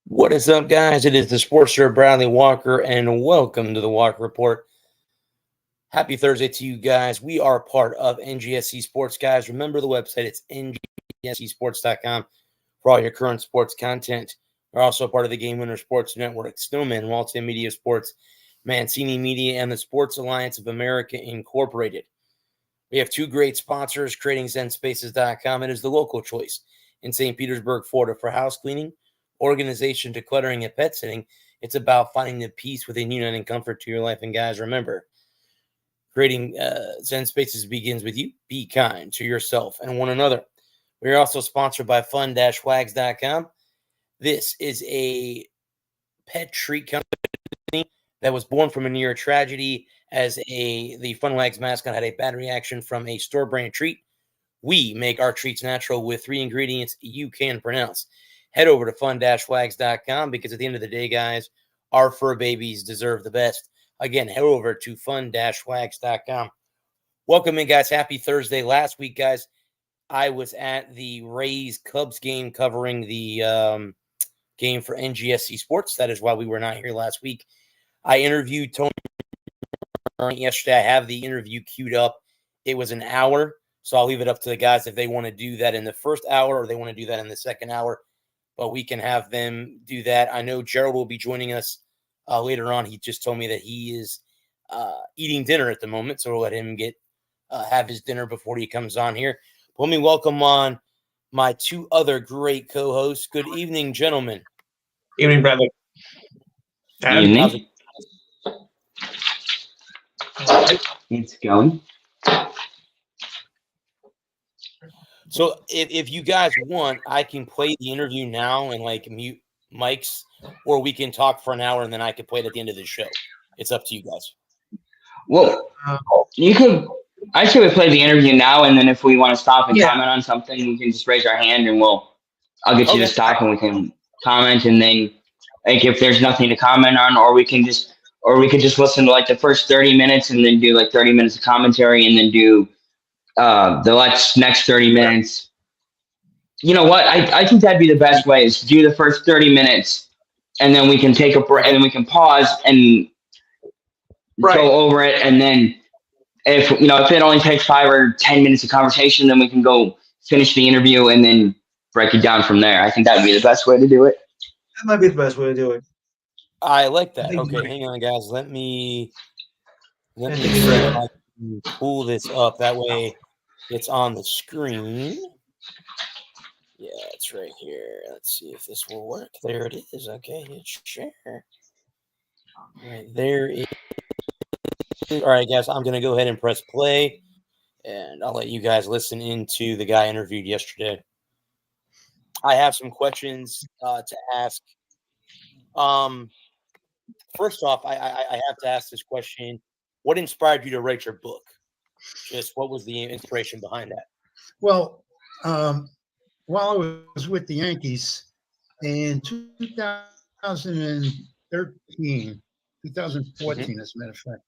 What is up, guys? It is the Sportster Bradley Walker, and welcome to the Walker Report. Happy Thursday to you guys. We are part of NGSC Sports, guys. Remember the website, it's ngscsports.com for all your current sports content. We're also part of the Game Winner Sports Network, Snowman, Multimedia Sports, Mancini Media, and the Sports Alliance of America Incorporated. We have two great sponsors, CreatingZenSpaces.com. It is the local choice in St. Petersburg, Florida for house cleaning, organization, decluttering, and pet sitting. It's about finding the peace within you and comfort to your life. And guys, remember, creating Zen Spaces begins with you. Be kind to yourself and one another. We're also sponsored by fun-wags.com. This is a pet treat company that was born from a near tragedy as the Fun Wags mascot had a bad reaction from a store brand treat. We make our treats natural with 3 ingredients you can pronounce. Head over to fun-wags.com because at the end of the day, guys, our fur babies deserve the best. Again, head over to fun-wags.com. Welcome in, guys. Happy Thursday. Last week, guys, I was at the Rays-Cubs game covering the game for NGSC Sports. That is why we were not here last week. I interviewed Tony Morante yesterday. I have the interview queued up. It was an hour, so I'll leave it up to the guys if they want to do that in the first hour or they want to do that in the second hour. But we can have them do that. I know Gerald will be joining us later on. He just told me that he is eating dinner at the moment, so we'll let him have his dinner before he comes on here. Let me welcome on my two other great co-hosts. Good evening, gentlemen. Evening, Bradley. Evening. It's going. So if you guys want, I can play the interview now and mute mics, or we can talk for an hour and then I can play it at the end of the show. It's up to you guys. Well, you could. I say we play the interview now, and then if we want to stop and comment on something, we can just raise our hand and I'll get you to stop and we can comment, and then if there's nothing to comment on, or we could just listen to the first 30 minutes and then do 30 minutes of commentary and then do the next 30 minutes. You know what? I think that'd be the best way is to do the first 30 minutes and then we can take a break and then we can pause and go over it. And then if it only takes 5 or 10 minutes of conversation, then we can go finish the interview and then break it down from there. I think that'd be the best way to do it. That might be the best way to do it. I like that. Okay, hang on, guys. Let me pull this up. That way it's on the screen. Yeah, it's right here. Let's see if this will work. There it is. Okay, hit share. Right there it is. All right, guys, I'm going to go ahead and press play, and I'll let you guys listen into the guy interviewed yesterday. I have some questions to ask. First off, I have to ask this question. What inspired you to write your book? Just what was the inspiration behind that? Well, while I was with the Yankees in 2013, 2014, as a matter of fact,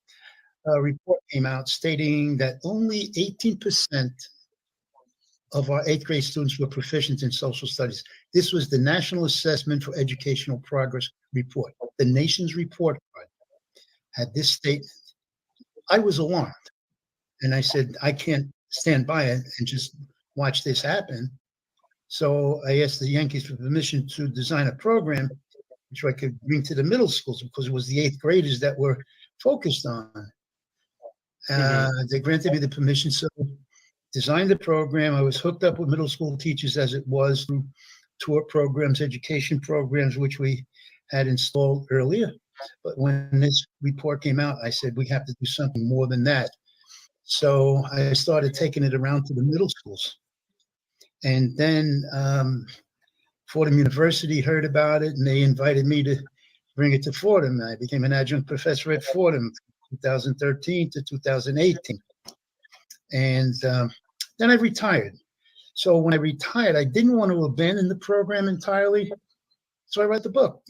a report came out stating that only 18% of our 8th grade students were proficient in social studies. This was the National Assessment for Educational Progress report. The nation's report card had this statement. I was alarmed, and I said, I can't stand by it and just watch this happen. So I asked the Yankees for permission to design a program which I could bring to the middle schools because it was the 8th graders that were focused on. They granted me the permission, so designed the program. I was hooked up with middle school teachers as it was through tour programs, education programs, which we had installed earlier. But when this report came out, I said, we have to do something more than that. So I started taking it around to the middle schools. And then Fordham University heard about it, and they invited me to bring it to Fordham. I became an adjunct professor at Fordham from 2013 to 2018. And then I retired. So when I retired, I didn't want to abandon the program entirely. So I wrote the book.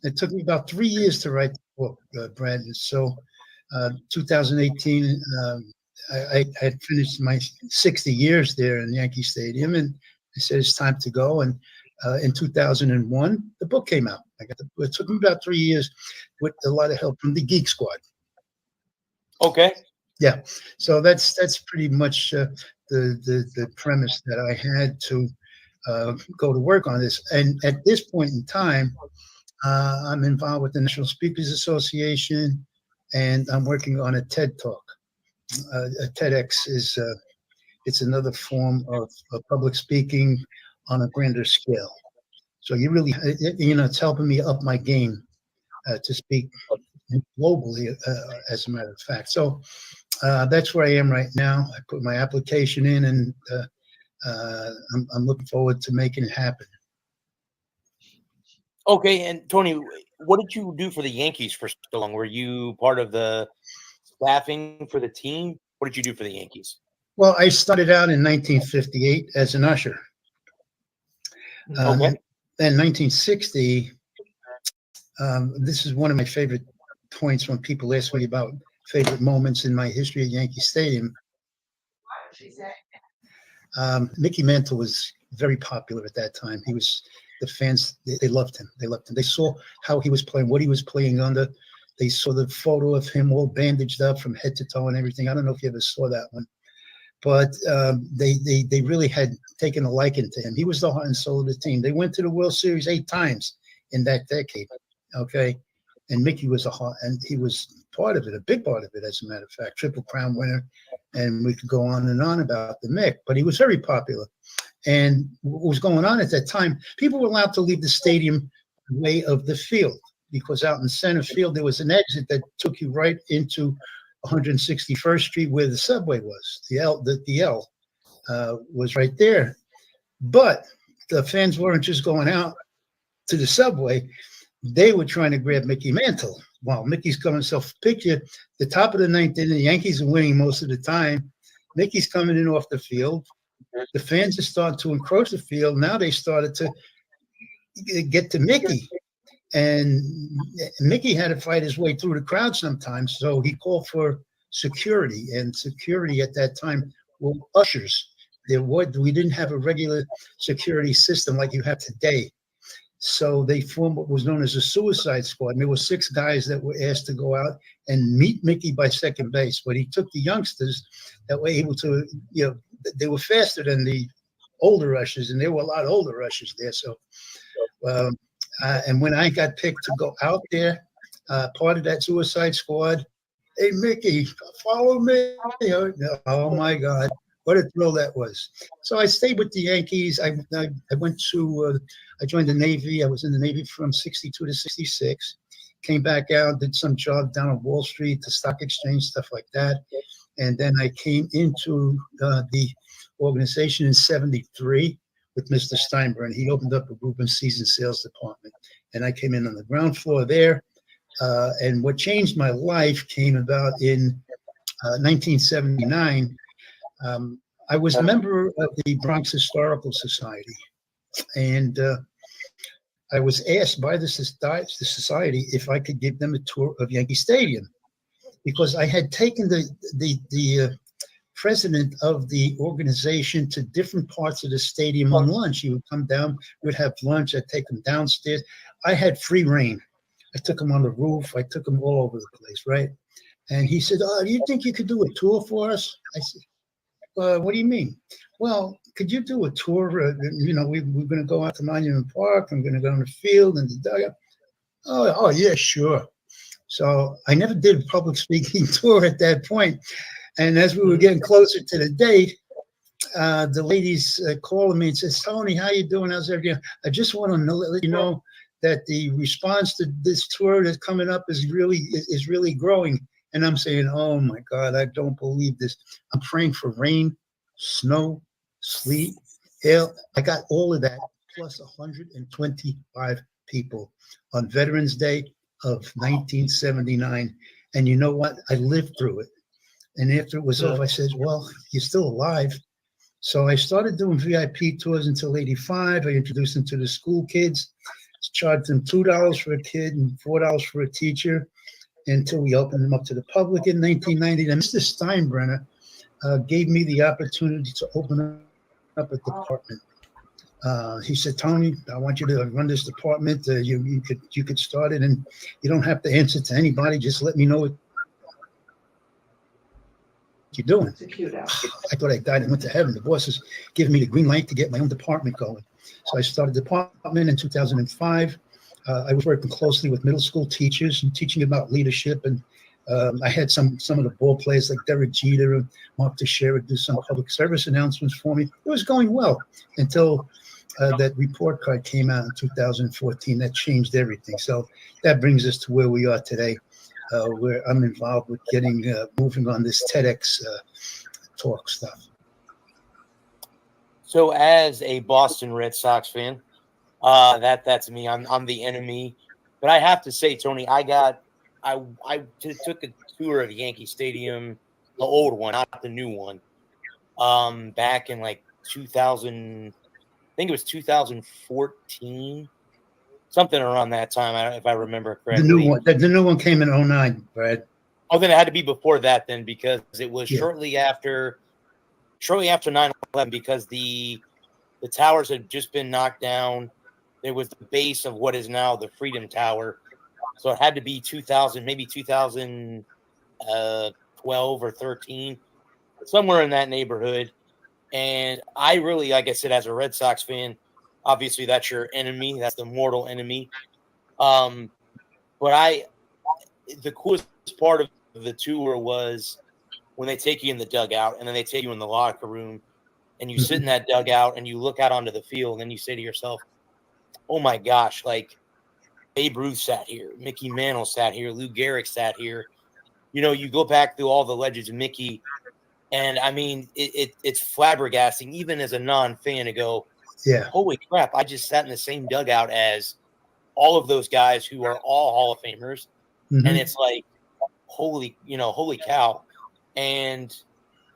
It took me about 3 years to write the book, Brandon. So 2018, I had finished my 60 years there in Yankee Stadium, and I said it's time to go. And In 2001, the book came out. It took me about 3 years with a lot of help from the Geek Squad. Okay. Yeah, so that's pretty much the premise that I had to go to work on this. And at this point in time, I'm involved with the National Speakers Association, and I'm working on a TED Talk. A TEDx is it's another form of public speaking on a grander scale. So it's helping me up my game to speak globally, as a matter of fact. So that's where I am right now. I put my application in, and I'm looking forward to making it happen. Okay, and Tony, what did you do for the Yankees for so long? Were you part of the staffing for the team? What did you do for the Yankees? Well, I started out in 1958 as an usher. Okay. In 1960, this is one of my favorite points when people ask me about favorite moments in my history at Yankee Stadium. Mickey Mantle was very popular at that time. The fans, they loved him. They loved him. They saw how he was playing, what he was playing under. They saw the photo of him all bandaged up from head to toe and everything. I don't know if you ever saw that one. But they really had taken a liking to him. He was the heart and soul of the team. They went to the World Series 8 times in that decade, okay? And Mickey was and he was part of it, a big part of it, as a matter of fact. Triple Crown winner, and we could go on and on about the Mick. But he was very popular. And what was going on at that time, people were allowed to leave the stadium way of the field, because out in center field, there was an exit that took you right into 161st Street, where the subway was. The L was right there. But the fans weren't just going out to the subway. They were trying to grab Mickey Mantle. While Mickey's coming, picture the top of the ninth inning, the Yankees are winning most of the time. Mickey's coming in off the field. The fans are starting to encroach the field. Now they started to get to Mickey. And Mickey had to fight his way through the crowd sometimes, so he called for security. And security at that time were ushers. We didn't have a regular security system like you have today. So they formed what was known as a suicide squad. And there were 6 guys that were asked to go out and meet Mickey by second base. But he took the youngsters that were able to, they were faster than the older ushers, and there were a lot of older ushers there. So, and when I got picked to go out there, part of that suicide squad, hey, Mickey, follow me. Oh, my God. What a thrill that was. So I stayed with the Yankees. I went to, I joined the Navy. I was in the Navy from 62 to 66. Came back out, did some job down on Wall Street, the stock exchange, stuff like that. And then I came into the organization in 73 with Mr. Steinbrenner. He opened up a Reuben season sales department. And I came in on the ground floor there. And what changed my life came about in 1979. I was a member of the Bronx Historical Society, and I was asked by the society if I could give them a tour of Yankee Stadium, because I had taken the president of the organization to different parts of the stadium on lunch. He would come down, we'd have lunch, I'd take him downstairs. I had free reign. I took him on the roof, I took him all over the place, right? And he said, "Oh, do you think you could do a tour for us?" I said, "What do you mean?" "Well, could you do a tour? We're going to go out to Monument Park. I'm going to go on the field and the dugout." Oh, yeah, sure. So I never did a public speaking tour at that point. And as we were getting closer to the date, the ladies called me and says, "Tony, how you doing? How's everything? I just want to let you know that the response to this tour that's coming up is really growing." And I'm saying, "Oh my God, I don't believe this." I'm praying for rain, snow, sleet, hail. I got all of that, plus 125 people on Veterans Day of 1979. And you know what? I lived through it. And after it was over, I said, "Well, you're still alive." So I started doing VIP tours until 85. I introduced them to the school kids, charged them $2 for a kid and $4 for a teacher, until we opened them up to the public in 1990. And Mr. Steinbrenner gave me the opportunity to open up a department He said, "Tony, I want you to run this department. You could start it, and you don't have to answer to anybody. Just let me know what you're doing." I thought I died and went to heaven. The boss is giving me the green light to get my own department going. So I started the department in 2005. I was working closely with middle school teachers and teaching about leadership. And I had some of the ball players like Derek Jeter and Mark Teixeira do some public service announcements for me. It was going well until that report card came out in 2014. That changed everything. So that brings us to where we are today, where I'm involved with getting moving on this TEDx talk stuff. So, as a Boston Red Sox fan, that's me. I'm the enemy. But I have to say, Tony, I took a tour of Yankee Stadium, the old one, not the new one, back in like 2000. I think it was 2014, something around that time, if I remember correctly. The new one came in 2009, Brad. Oh, then it had to be before that then, because it was shortly after 9/11, because the towers had just been knocked down. There was the base of what is now the Freedom Tower. So it had to be 2000, maybe 2012 or 13, somewhere in that neighborhood. And I really, like I said, as a Red Sox fan, obviously that's your enemy. That's the mortal enemy. But the coolest part of the tour was when they take you in the dugout and then they take you in the locker room and you sit in that dugout and you look out onto the field and then you say to yourself, oh my gosh, like Babe Ruth sat here, Mickey Mantle sat here, Lou Gehrig sat here. You know, you go back through all the legends of Mickey, and I mean, it's flabbergasting, even as a non-fan, to go, holy crap, I just sat in the same dugout as all of those guys who are all Hall of Famers. Mm-hmm. And it's like, holy cow. And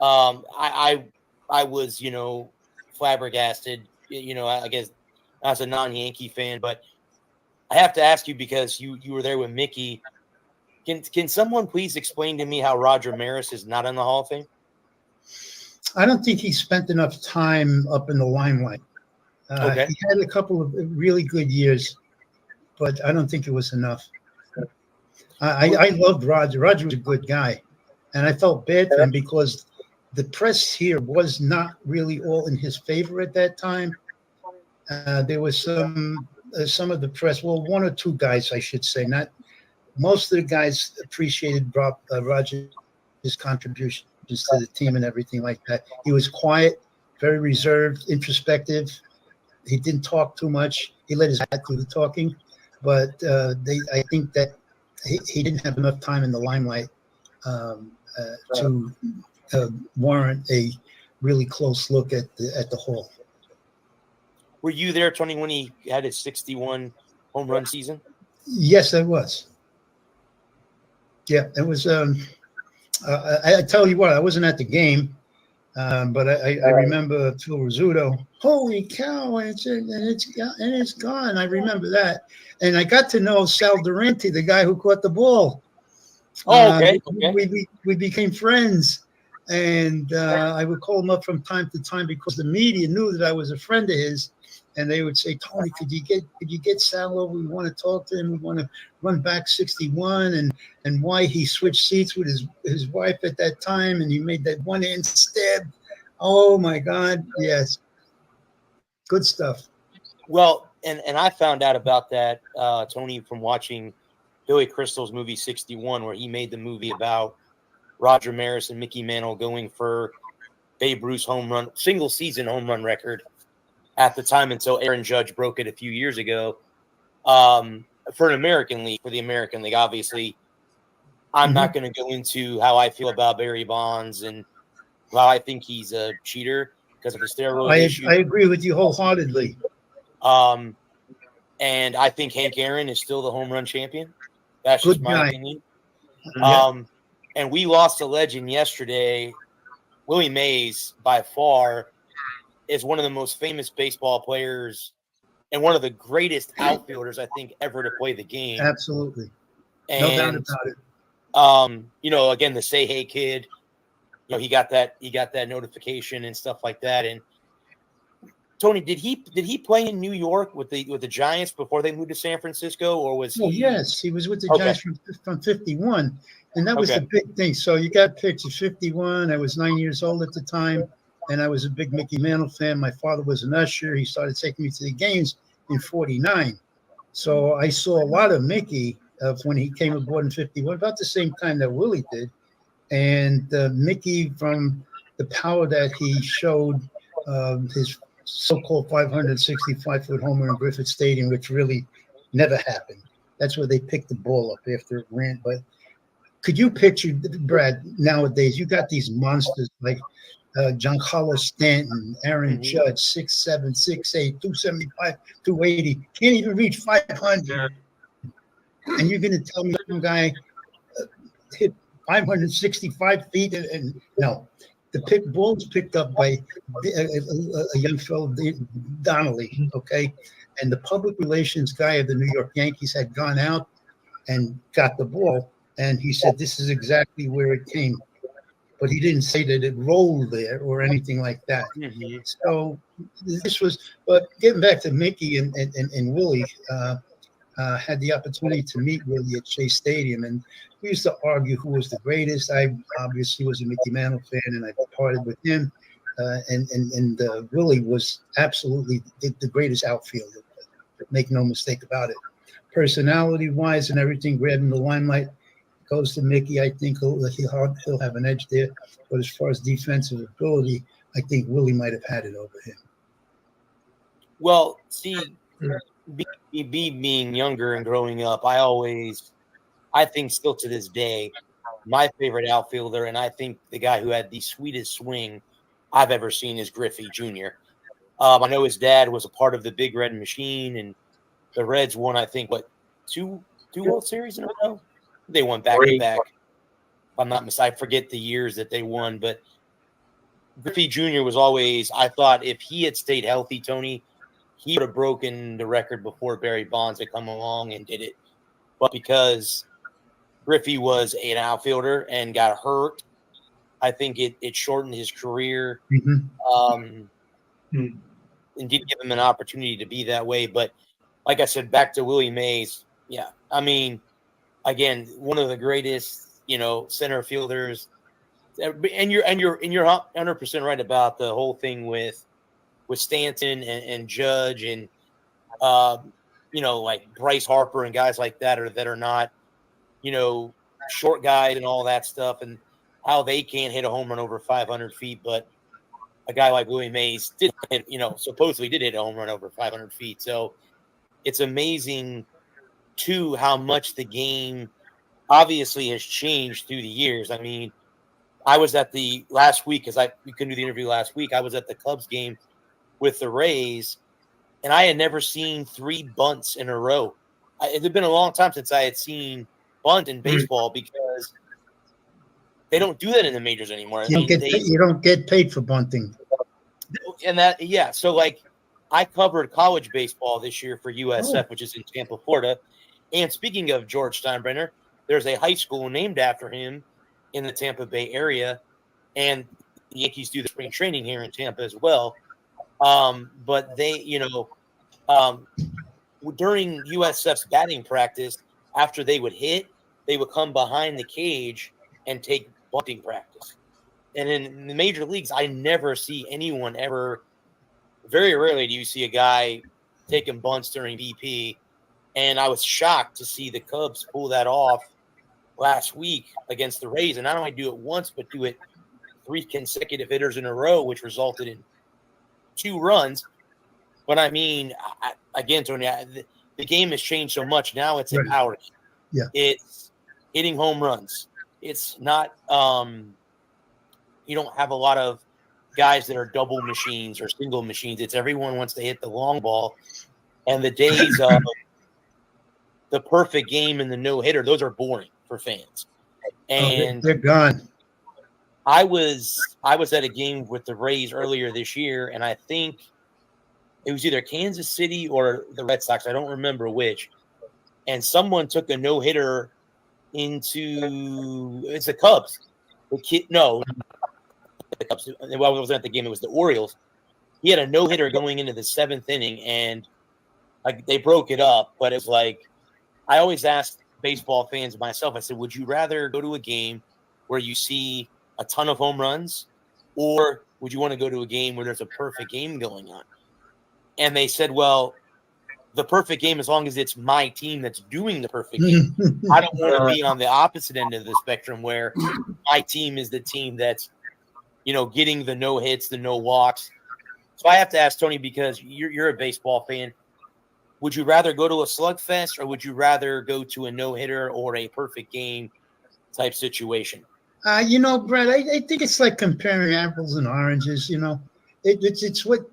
I was, flabbergasted, I guess as a non-Yankee fan, but I have to ask you, because you were there with Mickey. Can someone please explain to me how Roger Maris is not in the Hall of Fame? I don't think he spent enough time up in the limelight. Okay. He had a couple of really good years, but I don't think it was enough. I loved Roger. Roger was a good guy, and I felt bad for him because the press here was not really all in his favor at that time. There was some of the press, well, one or two guys, I should say, not most of the guys appreciated Roger's contributions to the team and everything like that. He was quiet, very reserved, introspective. He didn't talk too much. He let his hat do the talking, but I think that he didn't have enough time in the limelight to warrant a really close look at the Hall. Were you there, Tony, when he had his 61 home run season? Yes, I was. Yeah, it was. I tell you what, I wasn't at the game, but I remember Phil Rizzuto. Holy cow! And it's gone. I remember that, and I got to know Sal Durante, the guy who caught the ball. Oh, okay. We became friends, and I would call him up from time to time because the media knew that I was a friend of his. And they would say, Tony, could you get Sal over? We want to talk to him. We want to run back 61 and why he switched seats with his wife at that time. And he made that one-hand stab. Oh, my God. Yes. Good stuff. Well, and I found out about that, Tony, from watching Billy Crystal's movie 61, where he made the movie about Roger Maris and Mickey Mantle going for Babe Ruth's single season home run record at the time, until Aaron Judge broke it a few years ago. For the American League, obviously, I'm not going to go into how I feel about Barry Bonds and how I think he's a cheater because of the steroid issue. I agree with you wholeheartedly. And I think Hank Aaron is still the home run champion. That's just my opinion. And we lost a legend yesterday. Willie Mays, by far, is one of the most famous baseball players and one of the greatest outfielders, I think, ever to play the game. Absolutely. And, no doubt about it. Again, the Say Hey Kid, he got that notification and stuff like that. And Tony, did he play in New York with the Giants before they moved to San Francisco, or was he? Oh, yes, he was with the Okay. Giants from 51, and that was Okay. the big thing. So you got pictures 51. I was 9 years old at the time, and I was a big Mickey Mantle fan. My father was an usher. He started taking me to the games in 49. So I saw a lot of Mickey when he came aboard in 51, about the same time that Willie did. And Mickey, from the power that he showed, his so-called 565-foot homer in Griffith Stadium, which really never happened. That's where they picked the ball up after it ran. But could you picture, Brad, nowadays, you got these monsters like Giancarlo Stanton, Aaron Judge, 6'7", 6'8", 275, 280, can't even reach 500. And you're going to tell me some guy hit 565 feet? And no. The ball was picked up by a young fellow, Donnelly, okay? And the public relations guy of the New York Yankees had gone out and got the ball, and he said, this is exactly where it came. But he didn't say that it rolled there or anything like that. Mm-hmm. So this was, but getting back to Mickey and Willie, had the opportunity to meet Willie at Shea Stadium, and we used to argue who was the greatest. I obviously was a Mickey Mantle fan, and I parted with him. And Willie was absolutely the greatest outfielder. Make no mistake about it. Personality-wise and everything, grabbing the limelight goes to Mickey. I think he'll have an edge there. But as far as defensive ability, I think Willie might have had it over him. Well, see, being younger and growing up, I think still to this day, my favorite outfielder, and I think the guy who had the sweetest swing I've ever seen is Griffey Jr. I know his dad was a part of the Big Red Machine, and the Reds won, I think, two World Series in a row? They won back-to-back. If I'm not mistaken, I forget the years that they won, but Griffey Jr. was always, I thought, if he had stayed healthy, Tony, he would have broken the record before Barry Bonds had come along and did it. But because Griffey was an outfielder and got hurt, I think it shortened his career. Mm-hmm. And didn't give him an opportunity to be that way. But like I said, back to Willie Mays, yeah. I mean, again, one of the greatest, center fielders. And you're 100% right about the whole thing with Stanton and Judge and like Bryce Harper and guys like that are not, short guys and all that stuff, and how they can't hit a home run over 500 feet. But a guy like Willie Mays supposedly did hit a home run over 500 feet. So it's amazing too how much the game obviously has changed through the years. I mean, I was at the last week, because we couldn't do the interview last week. I was at the Cubs game with the Rays, and I had never seen 3 bunts in a row. It had been a long time since I had seen bunt in baseball, because they don't do that in the majors anymore. You don't get paid for bunting. And so like I covered college baseball this year for USF, which is in Tampa, Florida. And speaking of George Steinbrenner, there's a high school named after him in the Tampa Bay area, and the Yankees do the spring training here in Tampa as well. But they, during USF's batting practice, after they would hit, they would come behind the cage and take bunting practice. And in the major leagues, I never see anyone ever. Very rarely do you see a guy taking bunts during BP. And I was shocked to see the Cubs pull that off last week against the Rays. And not only do it once, but do it 3 consecutive hitters in a row, which resulted in 2 runs. But I mean, again, Tony, the game has changed so much. Now it's a power game. Yeah. It's hitting home runs. It's not you don't have a lot of guys that are double machines or single machines. It's everyone wants to hit the long ball. And the days of the perfect game and the no-hitter, those are boring for fans. And they're gone. I was at a game with the Rays earlier this year, and I think it was either Kansas City or the Red Sox. I don't remember which. And someone took a no-hitter it's the Cubs. The Cubs. Well, I wasn't at the game. It was the Orioles. he had a no-hitter going into the 7th inning, and like they broke it up. But it was like I always asked baseball fans myself, I said, would you rather go to a game where you see a ton of home runs, or would you want to go to a game where there's a perfect game going on? And they said, well, the perfect game, as long as it's my team that's doing the perfect game. I don't want to be on the opposite end of the spectrum where my team is the team that's, getting the no hits, the no walks. So I have to ask Tony, because you're a baseball fan, would you rather go to a slugfest, or would you rather go to a no-hitter or a perfect game type situation? Brad, I think it's like comparing apples and oranges. It's what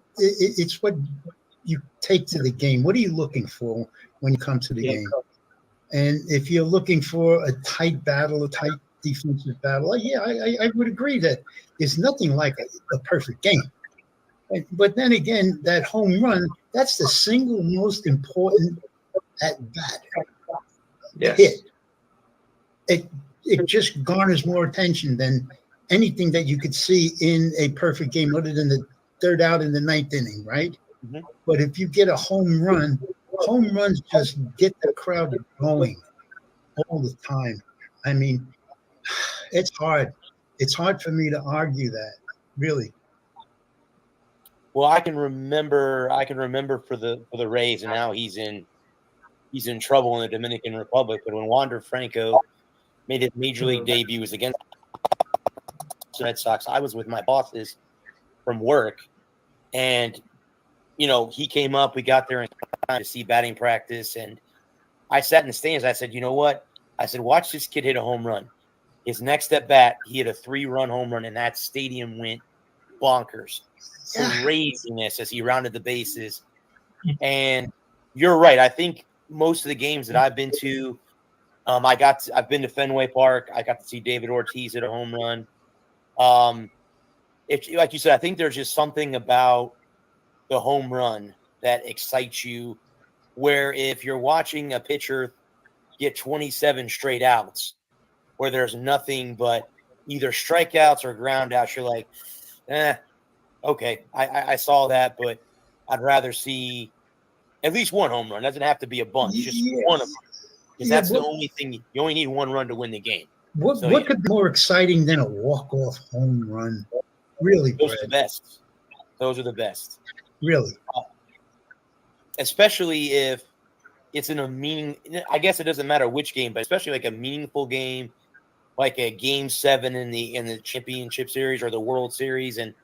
you take to the game. What are you looking for when you come to the game? And if you're looking for a tight battle, a tight defensive battle, I would agree that there's nothing like a perfect game. But then again, that home run, that's the single most important at bat. Yes. Hit. It just garners more attention than anything that you could see in a perfect game, other than the 3rd out in the 9th inning, right? Mm-hmm. But if you get a home run, home runs just get the crowd going all the time. I mean, it's hard. It's hard for me to argue that, really. Well, I can remember for the Rays, and now he's in trouble in the Dominican Republic. But when Wander Franco made his major league debut, was against the Red Sox. I was with my bosses from work, and he came up. We got there in time to see batting practice, and I sat in the stands. I said, you know what? I said, watch this kid hit a home run. His next at bat, he hit a 3-run home run, and that stadium went bonkers. Craziness as he rounded the bases. And you're right. I think most of the games that I've been to, I've been to Fenway Park. I got to see David Ortiz hit a home run. Like you said, I think there's just something about the home run that excites you, where if you're watching a pitcher get 27 straight outs, where there's nothing but either strikeouts or ground outs, you're like, okay, I saw that, but I'd rather see at least one home run. It doesn't have to be a bunch, just one of them. Because that's the only thing. You only need one run to win the game. What could be more exciting than a walk-off home run? Really, those are the best. Those are the best. Really. Especially if it's in a meaning. I guess it doesn't matter which game, but especially like a meaningful game, like a Game 7 in the championship series or the World Series. And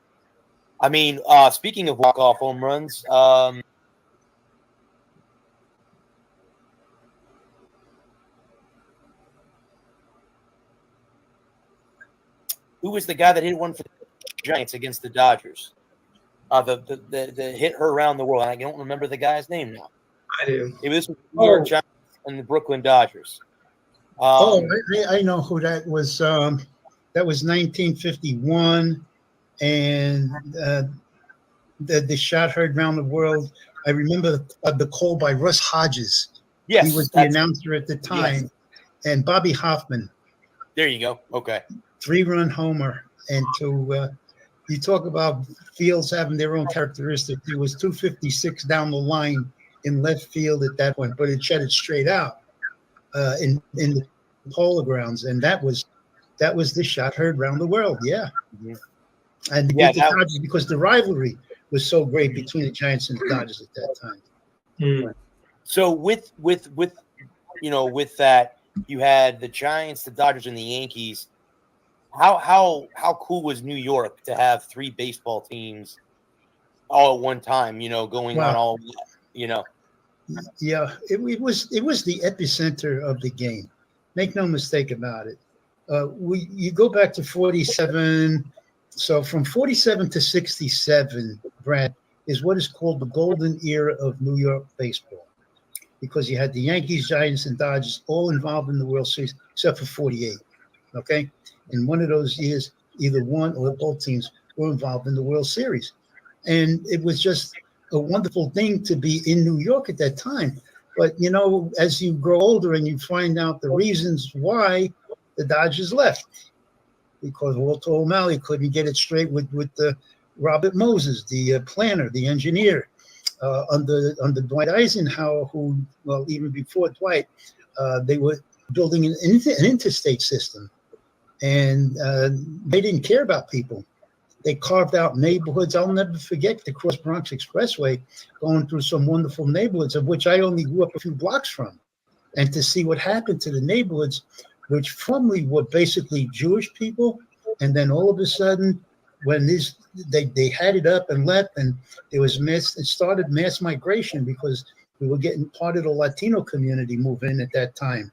I mean, speaking of walk-off home runs, who was the guy that hit one for the Giants against the Dodgers? The hit her around the world. I don't remember the guy's name now. I do. It was the New York Giants and the Brooklyn Dodgers. I know who that was. That was 1951, and the shot heard around the world. I remember the call by Russ Hodges. Yes, he was the announcer at the time, and Bobby Hoffman. There you go. Okay. 3-run homer, and you talk about fields having their own characteristics. It was 256 down the line in left field at that point, but it shed it straight out in the Polo Grounds, and that was the shot heard around the world. Yeah, mm-hmm. And the Dodgers, because the rivalry was so great between the Giants and the Dodgers at that time. Mm. So with that, you had the Giants, the Dodgers, and the Yankees. How cool was New York to have 3 baseball teams all at one time? Going on all. Yeah, it was the epicenter of the game. Make no mistake about it. You go back to 47. So from 47 to 67, Brad, is what is called the golden era of New York baseball, because you had the Yankees, Giants, and Dodgers all involved in the World Series, except for 48. Okay, in one of those years, either one or both teams were involved in the World Series, and it was just a wonderful thing to be in New York at that time. But as you grow older and you find out the reasons why the Dodgers left, because Walter O'Malley couldn't get it straight with the Robert Moses, the planner, the engineer, under Dwight Eisenhower, who, well, even before Dwight, they were building an interstate system, and they didn't care about people. They carved out neighborhoods. I'll never forget the Cross Bronx Expressway, going through some wonderful neighborhoods, of which I only grew up a few blocks from, and to see what happened to the neighborhoods, which formerly were basically Jewish people, and then all of a sudden, when they had it up and left, and there was it started mass migration, because we were getting part of the Latino community move in at that time,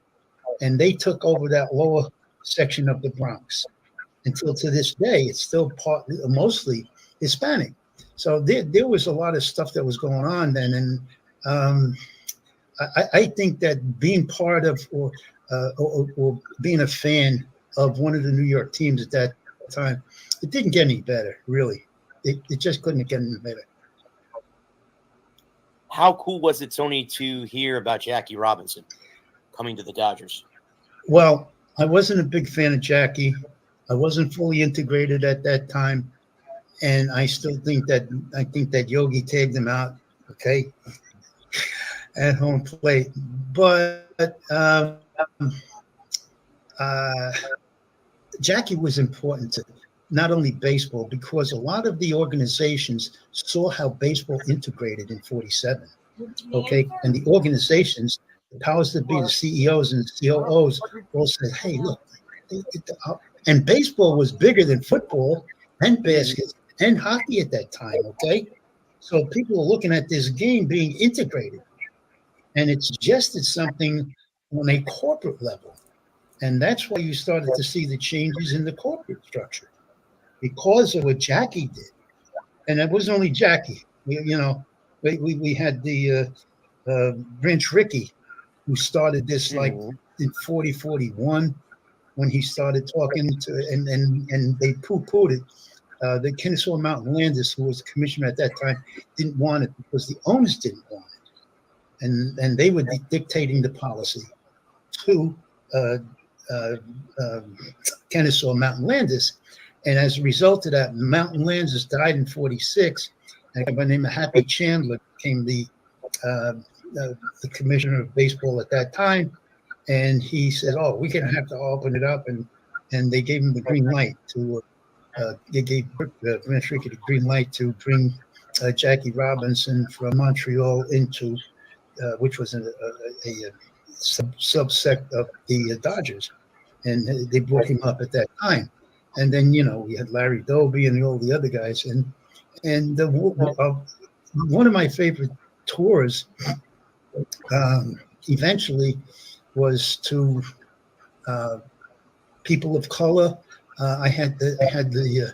and they took over that lower section of the Bronx. Until to this day, it's still mostly Hispanic. So there was a lot of stuff that was going on then, and I think that being part of or being a fan of one of the New York teams at that time, it didn't get any better, really. It just couldn't get any better. How cool was it, Tony, to hear about Jackie Robinson coming to the Dodgers? Well, I wasn't a big fan of Jackie. I wasn't fully integrated at that time, and I still think that Yogi tagged him out, okay, at home plate. But Jackie was important to not only baseball, because a lot of the organizations saw how baseball integrated in '47, okay, and the organizations, the powers that be, the CEOs and COOs, all said, "Hey, look." And baseball was bigger than football and basketball and hockey at that time, okay? So people were looking at this game being integrated, and it suggested something on a corporate level. And that's why you started to see the changes in the corporate structure, because of what Jackie did. And it wasn't only Jackie. We had the Branch Rickey, who started this like in 41. When he started talking to, and they poo-pooed it. The Kennesaw Mountain Landis, who was the commissioner at that time, didn't want it because the owners didn't want it. And they were dictating the policy to Kennesaw Mountain Landis. And as a result of that, Mountain Landis died in 46. And a guy by the name of Happy Chandler became the commissioner of baseball at that time. And he said, "Oh, we're going to have to open it up," and they gave him the green light to. They gave Branch Rickey the green light to bring Jackie Robinson from Montreal into, which was a subsect of the Dodgers, and they brought him up at that time. And then we had Larry Doby and all the other guys, and one of my favorite tours, eventually, was to people of color. I had the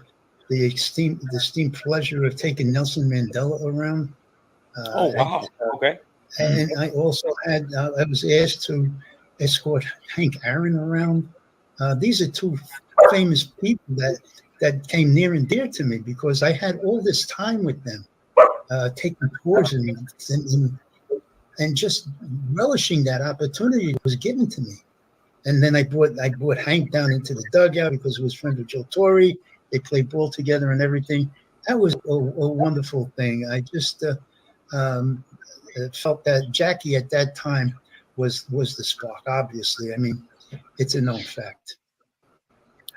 esteemed pleasure of taking Nelson Mandela around. Oh wow! Okay. And I also had I was asked to escort Hank Aaron around. These are two famous people that came near and dear to me, because I had all this time with them, taking tours and just relishing that opportunity that was given to me. And then I brought Hank down into the dugout because he was friends with Joe Torre. They played ball together and everything. That was a wonderful thing. I just felt that Jackie at that time was the spark. Obviously, I mean, it's a known fact.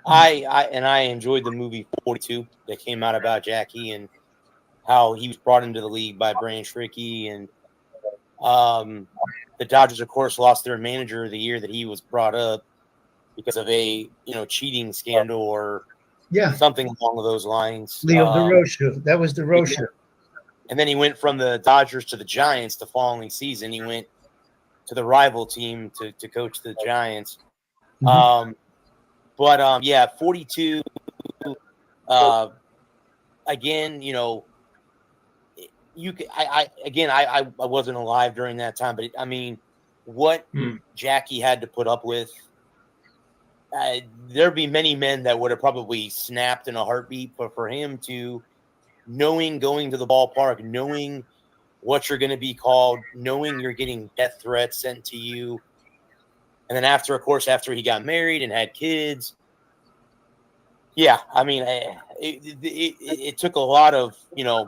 I enjoyed the movie 42 that came out about Jackie and how he was brought into the league by Branch Rickey, and the Dodgers, of course, lost their manager the year that he was brought up because of a cheating scandal or something along those lines. Leo DeRocha, that was DeRocha. And then he went from the Dodgers to the Giants the following season. He went to the rival team to coach the Giants. Mm-hmm. 42. Again, I wasn't alive during that time, but what Jackie had to put up with, there'd be many men that would have probably snapped in a heartbeat, but for him to going to the ballpark, knowing what you're going to be called, knowing you're getting death threats sent to you. And then after he got married and had kids, Yeah, I mean, it took a lot of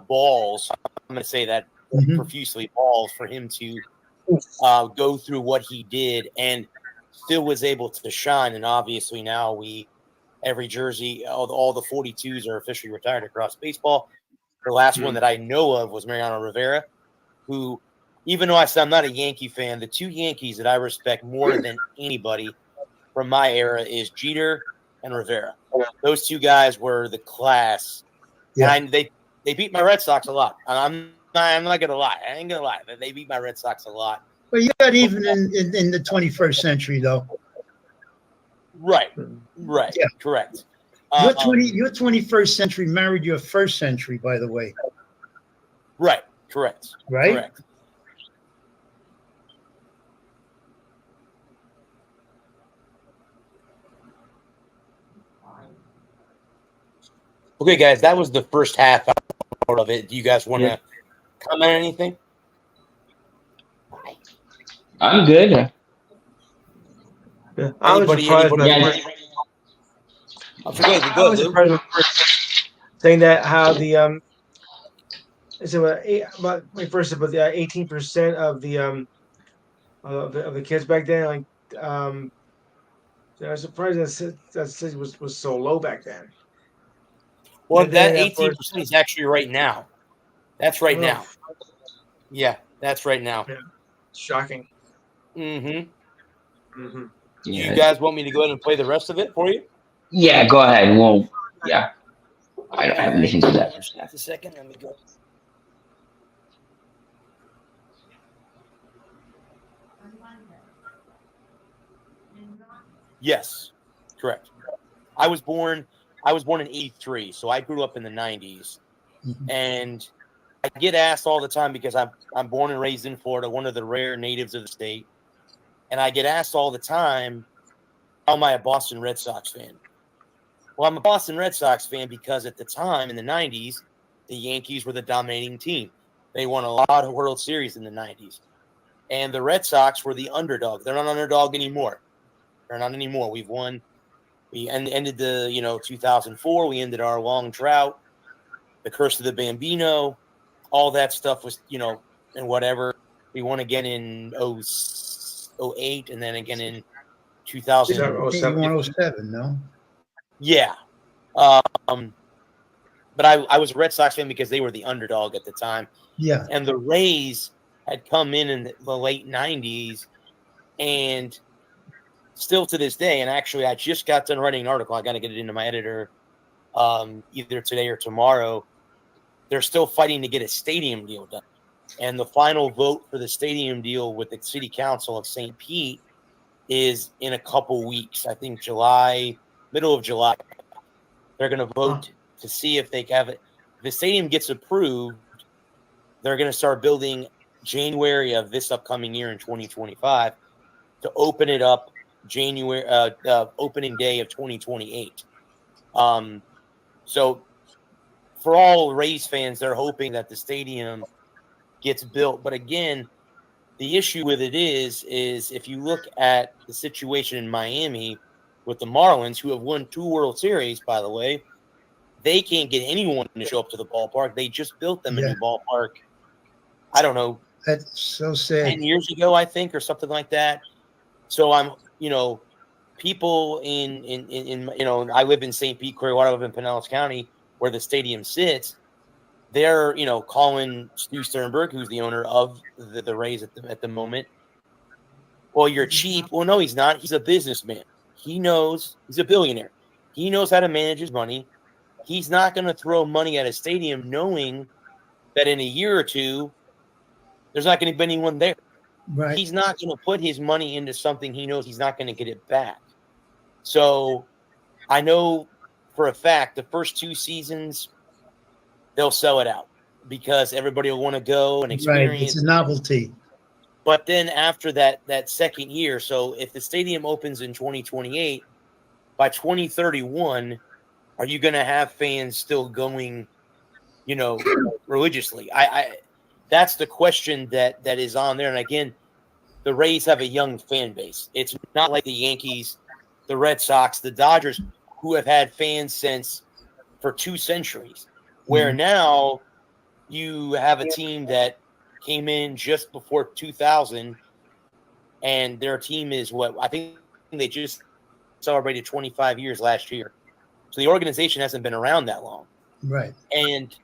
balls. I'm going to say that profusely, balls for him to go through what he did and still was able to shine. And obviously now every jersey, all the 42s are officially retired across baseball. The last one that I know of was Mariano Rivera, who, even though I'm not a Yankee fan, the two Yankees that I respect more than anybody from my era is Jeter and Rivera. Those two guys were the class. Yeah. And they beat my Red Sox a lot. I'm not gonna lie. I ain't gonna lie. They beat my Red Sox a lot. Well, you got even in the 21st century, though. Right. Yeah. Correct. Your 21st century married your first century, by the way. Right. Correct. Right. Correct. Okay, guys, that was the first half of it. Do you guys want to comment on anything? I'm good. Yeah. I was surprised saying that how the it's about 18% of the kids back then, like I was surprised that was so low back then. Well, that 18% is actually right now. That's right now. Yeah, that's right now. Yeah. Shocking. Mm-hmm. Mm-hmm. Do you guys want me to go ahead and play the rest of it for you? Yeah, go ahead. Well, yeah. I don't have anything to that. Just a second. Let me go. Yes, correct. I was born in 83, so I grew up in the 90s. And I get asked all the time because I'm born and raised in Florida, one of the rare natives of the state. And I get asked all the time, how am I a Boston Red Sox fan? Well, I'm a Boston Red Sox fan because at the time in the 90s, the Yankees were the dominating team. They won a lot of World Series in the 90s. And the Red Sox were the underdog. They're not underdog anymore. They're not anymore. We've won. We ended the 2004. We ended our long drought. The curse of the Bambino. All that stuff was, and whatever. We won again in 08 and then again in 2007, no? Yeah. But I was a Red Sox fan because they were the underdog at the time. Yeah. And the Rays had come in the late 90s and still to this day, and actually I just got done writing an article. I got to get it into my editor either today or tomorrow. They're still fighting to get a stadium deal done. And the final vote for the stadium deal with the city council of St. Pete is in a couple weeks. I think middle of July. They're going to vote to see if they have it. If the stadium gets approved, they're going to start building January of this upcoming year in 2025 to open it up January, opening day of 2028. So for all Rays fans, they're hoping that the stadium gets built. But again, the issue with it is if you look at the situation in Miami with the Marlins, who have won 2 World Series, by the way, they can't get anyone to show up to the ballpark. They just built them a new ballpark. I don't know. That's so sad. 10 years ago, I think, or something like that. So I'm, people in I live in St. Pete, Clearwater, I live in Pinellas County, where the stadium sits. They're, calling Stu Sternberg, who's the owner of the Rays at the moment. Well, you're cheap. Well, no, he's not. He's a businessman. He's a billionaire. He knows how to manage his money. He's not going to throw money at a stadium knowing that in a year or two, there's not going to be anyone there. Right. He's not going to put his money into something he knows he's not going to get it back. So I know for a fact the first 2 seasons, they'll sell it out because everybody will want to go and experience. Right. It's a novelty. But then after that second year, so if the stadium opens in 2028, by 2031, are you going to have fans still going, religiously? That's the question that is on there. And again, the Rays have a young fan base. It's not like the Yankees, the Red Sox, the Dodgers. who have had fans since for 2 centuries, where now you have a team that came in just before 2000, and their team is what I think they just celebrated 25 years last year. So the organization hasn't been around that long. Right. And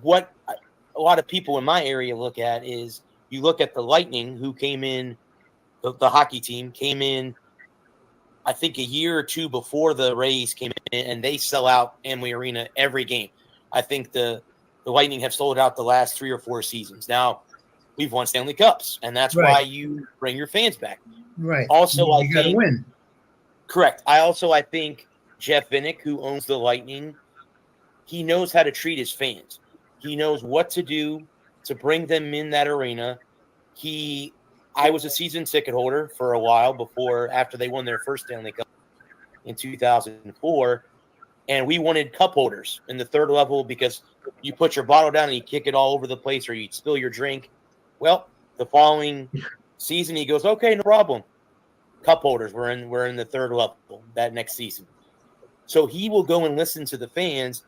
what a lot of people in my area look at is you look at the Lightning, who came in, the hockey team came in, I think a year or two before the Rays came in, and they sell out Amway Arena every game. I think the Lightning have sold out the last 3 or 4 seasons. Now, we've won Stanley Cups, and that's why you bring your fans back. Right. Also, you got to win. Correct. I think Jeff Vinnick, who owns the Lightning, he knows how to treat his fans. He knows what to do to bring them in that arena. I was a season ticket holder for a while after they won their first Stanley Cup in 2004. And we wanted cup holders in the third level because you put your bottle down and you kick it all over the place or you'd spill your drink. Well, the following season, he goes, okay, no problem. Cup holders, we're in the third level that next season. So he will go and listen to the fans.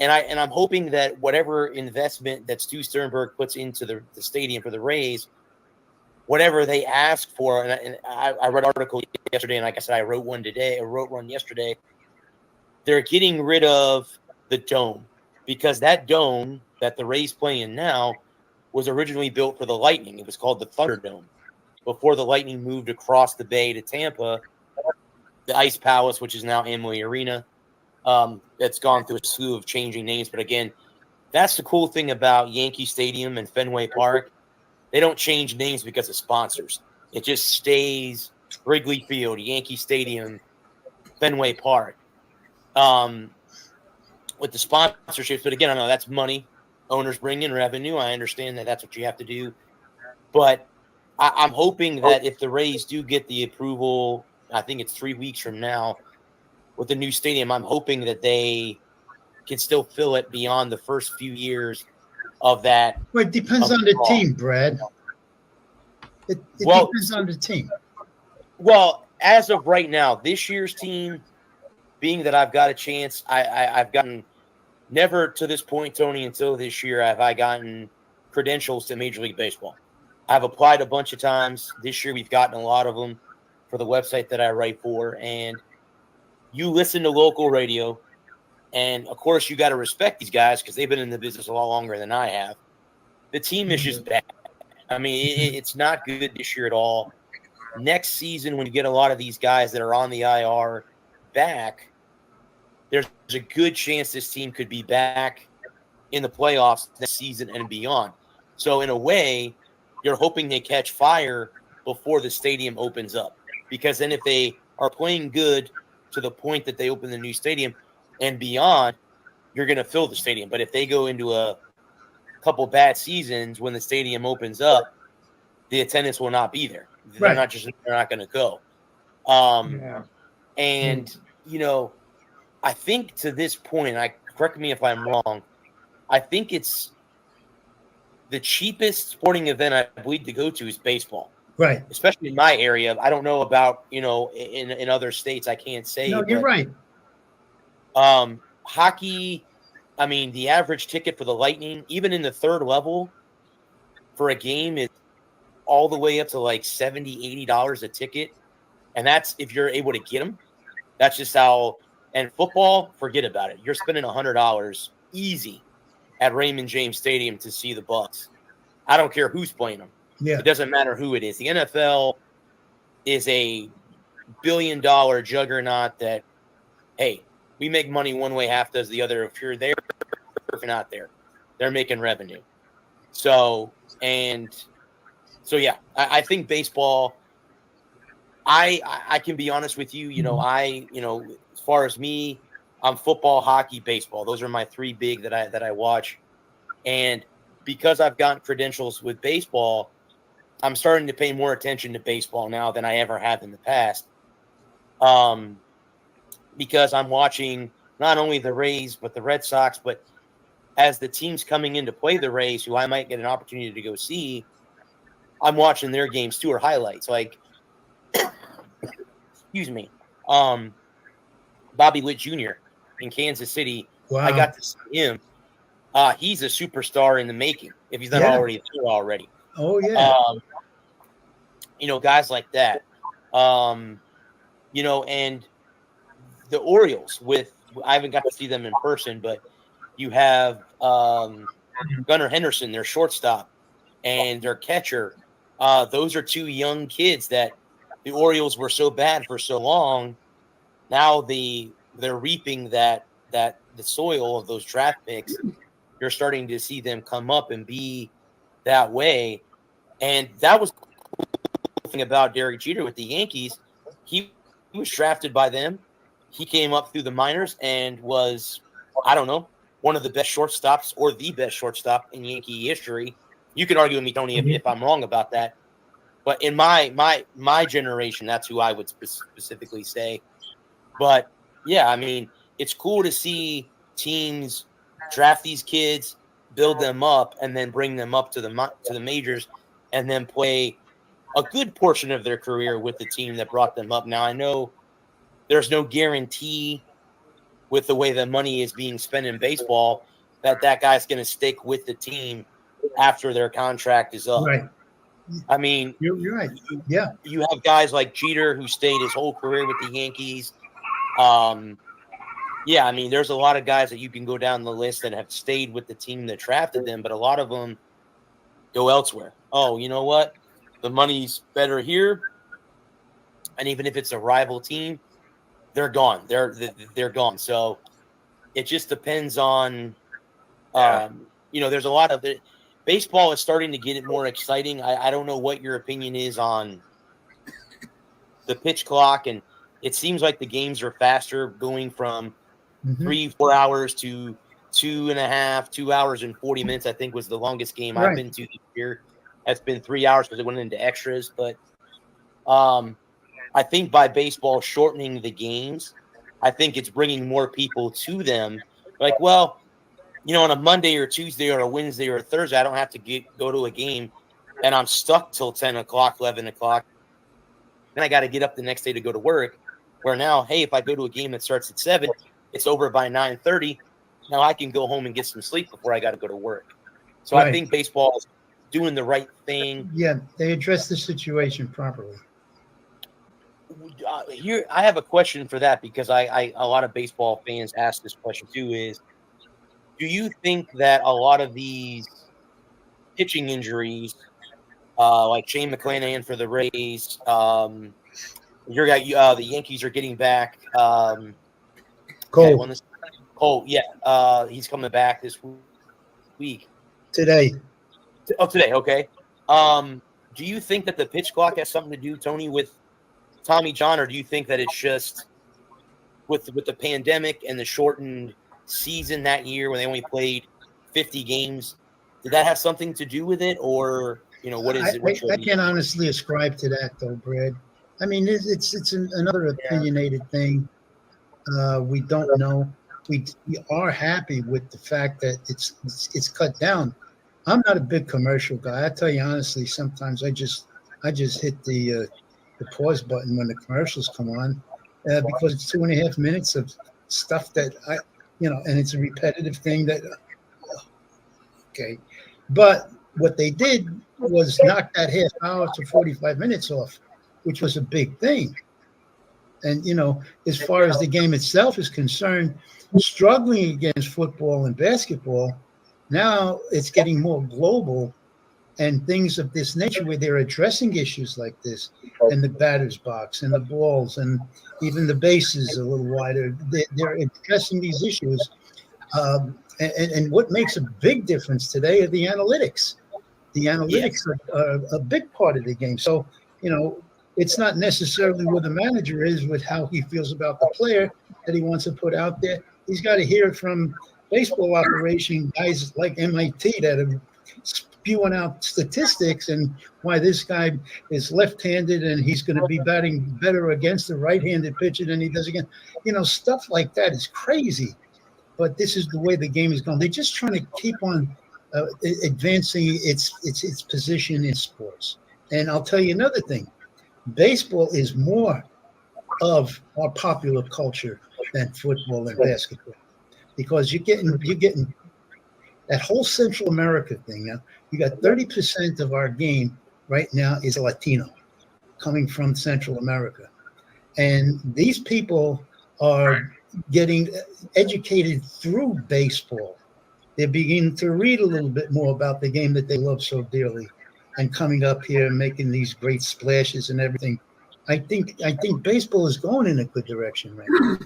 And I'm hoping that whatever investment that Stu Sternberg puts into the stadium for the Rays, whatever they ask for, and I read an article yesterday, and like I said, I wrote one yesterday. They're getting rid of the dome because that dome that the Rays play in now was originally built for the Lightning. It was called the Thunderdome. Before the Lightning moved across the bay to Tampa, the Ice Palace, which is now Amway Arena, that's gone through a slew of changing names. But again, that's the cool thing about Yankee Stadium and Fenway Park. They don't change names because of sponsors. It just stays Wrigley Field, Yankee Stadium, Fenway Park. With the sponsorships, but again, I know that's money. Owners bring in revenue. I understand that that's what you have to do. But I'm hoping that if the Rays do get the approval, I think it's 3 weeks from now, with the new stadium, I'm hoping that they can still fill it beyond the first few years of that. Well, it depends on the team, Brad. It depends on the team. Well, as of right now, this year's team, being that I've got a chance, I've gotten never to this point, Tony, until this year have I gotten credentials to Major League Baseball. I've applied a bunch of times. This year we've gotten a lot of them for the website that I write for. And you listen to local radio, and of course you got to respect these guys because they've been in the business a lot longer than I have. The team is just bad. I mean, it's not good this year at all. Next season, when you get a lot of these guys that are on the IR back, there's a good chance this team could be back in the playoffs next season and beyond. So in a way, you're hoping they catch fire before the stadium opens up. Because then if they are playing good to the point that they open the new stadium and beyond, you're going to fill the stadium. But if they go into a couple bad seasons when the stadium opens up, the attendance will not be there. They're not going to go. And, you know, I think to this point, correct me if I'm wrong, I think it's the cheapest sporting event I believe to go to is baseball. Right. Especially in my area. I don't know about, you know, in other states. I can't say. No, you're right. Hockey, I mean, the average ticket for the Lightning, even in the third level for a game, is all the way up to like $70, $80 a ticket. And that's if you're able to get them. That's just how. And football, forget about it. You're spending $100 easy at Raymond James Stadium to see the Bucs. I don't care who's playing them. Yeah. It doesn't matter who it is. The NFL is a billion-dollar juggernaut that, hey, we make money one way, half does the other. If you're there, if you're not there, they're making revenue. So yeah, I think baseball. I can be honest with you. You know, as far as me, I'm football, hockey, baseball. Those are my 3 big that I watch. And because I've gotten credentials with baseball, I'm starting to pay more attention to baseball now than I ever have in the past. Because I'm watching not only the Rays, but the Red Sox, but as the teams coming in to play the Rays, who I might get an opportunity to go see, I'm watching their games too, or highlights. Like, excuse me. Bobby Witt Jr. in Kansas City. Wow. I got to see him. He's a superstar in the making, if he's not already there already. Oh, yeah. Guys like that. And the Orioles I haven't got to see them in person, but you have Gunnar Henderson, their shortstop, and their catcher. Those are two young kids that the Orioles were so bad for so long. Now they're reaping that the soil of those draft picks. You're starting to see them come up and be that way. And that was the cool thing about Derek Jeter with the Yankees. He was drafted by them. He came up through the minors and was, I don't know, one of the best shortstops or the best shortstop in Yankee history. You can argue with me, Tony, if I'm wrong about that. But in my generation, that's who I would specifically say. But yeah, I mean, it's cool to see teams draft these kids, build them up, and then bring them up to the majors, and then play a good portion of their career with the team that brought them up. Now, I know there's no guarantee with the way the money is being spent in baseball that guy's going to stick with the team after their contract is up. Right. I mean, you're right. Yeah. You have guys like Jeter who stayed his whole career with the Yankees. Yeah, I mean, there's a lot of guys that you can go down the list that have stayed with the team that drafted them, but a lot of them go elsewhere. Oh, you know what? The money's better here. And even if it's a rival team, they're gone. They're gone. So it just depends on, there's a lot of it. Baseball is starting to get it more exciting. I don't know what your opinion is on the pitch clock, and it seems like the games are faster, going from 3-4 hours to 2.5, 2 hours and 40 minutes, I think was the longest game I've been to this year. That's been 3 hours because it went into extras. But I think by baseball shortening the games, I think it's bringing more people to them. Like, well, on a Monday or Tuesday or a Wednesday or a Thursday, I don't have to go to a game, and I'm stuck till 10 o'clock, 11 o'clock. Then I got to get up the next day to go to work. Where now, hey, if I go to a game that starts at 7, it's over by 9:30. Now I can go home and get some sleep before I got to go to work. So I think baseball is doing the right thing. Yeah, they address the situation properly. Here, I have a question for that, because a lot of baseball fans ask this question too, is do you think that a lot of these pitching injuries, like Shane McClanahan for the Rays, the Yankees are getting back Cole. He's coming back this week. Today. Oh, today, okay. Do you think that the pitch clock has something to do, Tony, with Tommy John, or do you think that it's just with the pandemic and the shortened season that year when they only played 50 games? Did that have something to do with it, or what is it? I can't honestly ascribe to that, though, Brad. I mean, it's another opinionated thing. We don't know. We are happy with the fact that it's cut down. I'm not a big commercial guy. I tell you honestly, sometimes I just hit the pause button when the commercials come on, because it's 2.5 minutes of stuff that and it's a repetitive thing that. Okay, but what they did was knock that half hour to 45 minutes off, which was a big thing. And, as far as the game itself is concerned, struggling against football and basketball, now it's getting more global and things of this nature where they're addressing issues like this, and the batter's box and the balls and even the bases a little wider. They're addressing these issues. And what makes a big difference today are the analytics. The analytics are a big part of the game. So, it's not necessarily where the manager is with how he feels about the player that he wants to put out there. He's got to hear it from baseball operation guys like MIT that are spewing out statistics and why this guy is left-handed and he's going to be batting better against the right-handed pitcher than he does against. Stuff like that is crazy. But this is the way the game is going. They're just trying to keep on advancing its position in sports. And I'll tell you another thing. Baseball is more of our popular culture than football and basketball, because you're getting that whole Central America thing. Now you got 30% of our game right now is Latino, coming from Central America, and these people are getting educated through baseball. They're beginning to read a little bit more about the game that they love so dearly, and coming up here and making these great splashes and everything. I think baseball is going in a good direction right now.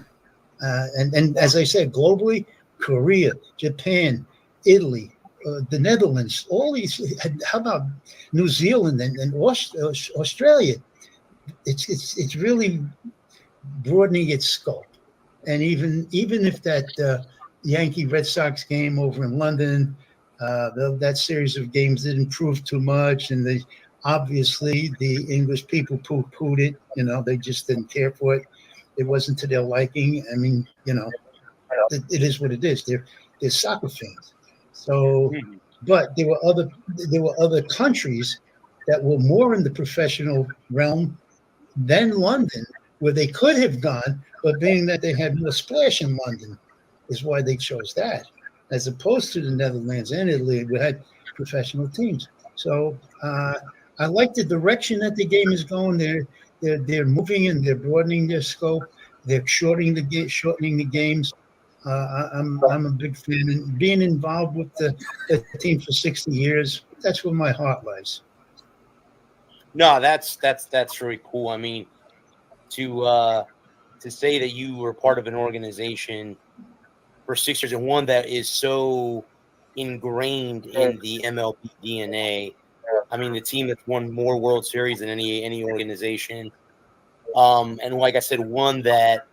And as I said, globally, Korea, Japan, Italy, the Netherlands, all these. How about New Zealand and Australia? It's really broadening its scope. And even if that Yankee Red Sox game over in London, that series of games didn't prove too much, and obviously the English people poo-pooed it. They just didn't care for it. It wasn't to their liking. I mean, it is what it is. They're soccer fans. So, but there were other countries that were more in the professional realm than London, where they could have gone, but being that they had more splash in London is why they chose that, as opposed to the Netherlands and Italy, we had professional teams. So I like the direction that the game is going. They're moving and they're broadening their scope. They're shortening the games. I'm a big fan, and being involved with the team for 60 years, that's where my heart lies. No, that's really cool. I mean, to say that you were part of an organization for 6 years, and one that is so ingrained in the MLB DNA. I mean, the team that's won more World Series than any organization. And like I said, one that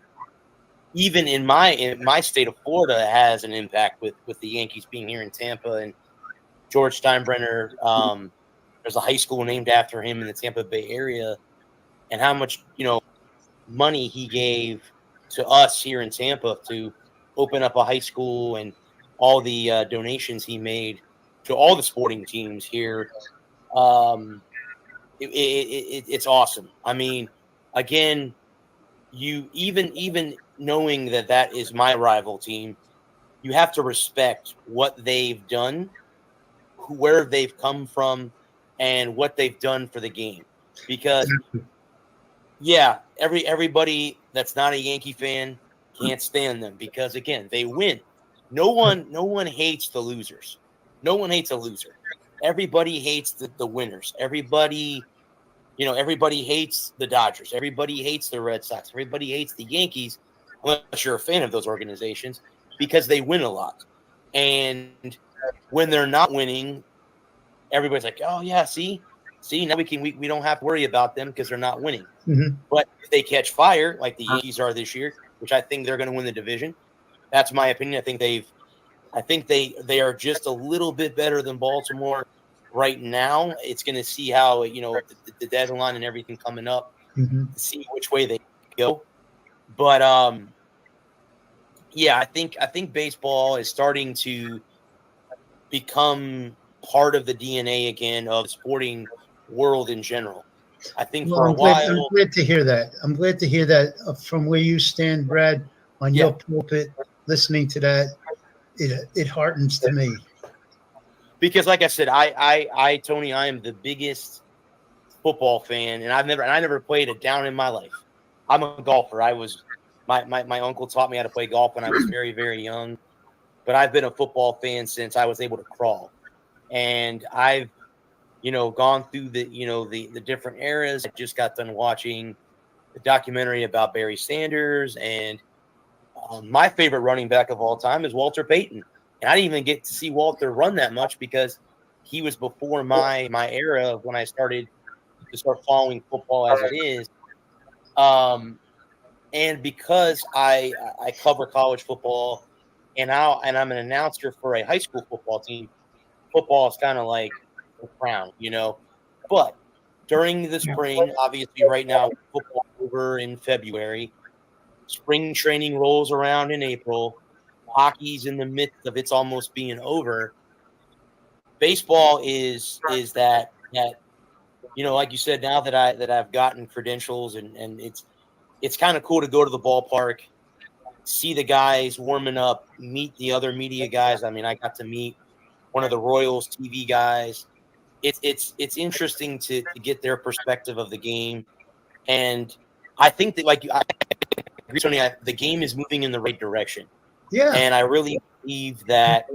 even in my state of Florida has an impact with the Yankees being here in Tampa, and George Steinbrenner. There's a high school named after him in the Tampa Bay area, and how much money he gave to us here in Tampa to open up a high school, and all the donations he made to all the sporting teams here. It's awesome. I mean, again, you even knowing that is my rival team, you have to respect what they've done, where they've come from, and what they've done for the game. Because everybody that's not a Yankee fan can't stand them, because again, they win. No one hates the losers. No one hates a loser. Everybody hates the winners. Everybody hates the Dodgers. Everybody hates the Red Sox. Everybody hates the Yankees, unless you're a fan of those organizations, because they win a lot. And when they're not winning, everybody's like, "Oh yeah, see, now we don't have to worry about them because they're not winning." Mm-hmm. But if they catch fire, like the Yankees are this year, which I think they're going to win the division. That's my opinion. I think they are just a little bit better than Baltimore right now. It's going to see how the deadline and everything coming up, to see which way they go. But I think baseball is starting to become part of the DNA again of the sporting world in general. I think for a while. I'm glad to hear that. I'm glad to hear that from where you stand, Brad, on your pulpit, listening to that. It heartens to me. Because, like I said, Tony, I am the biggest football fan, and I never played it down in my life. I'm a golfer. My uncle taught me how to play golf when I was very, very young, but I've been a football fan since I was able to crawl, and I've gone through the different eras. I just got done watching the documentary about Barry Sanders, and my favorite running back of all time is Walter Payton. And I didn't even get to see Walter run that much because he was before my era of when I started to start following football as it is. And because I cover college football, and I'm an announcer for a high school football team, football is kind of like a crown, But during the spring, obviously right now, football over in February, spring training rolls around in April, hockey's in the midst of it's almost being over. Baseball is that like you said, now that I've gotten credentials, and it's kind of cool to go to the ballpark see the guys warming up, meet the other media guys. I mean, I got to meet one of the Royals TV guys. It's interesting to get their perspective of the game, and I think that I agree, Tony, the game is moving in the right direction. Yeah. And I really believe that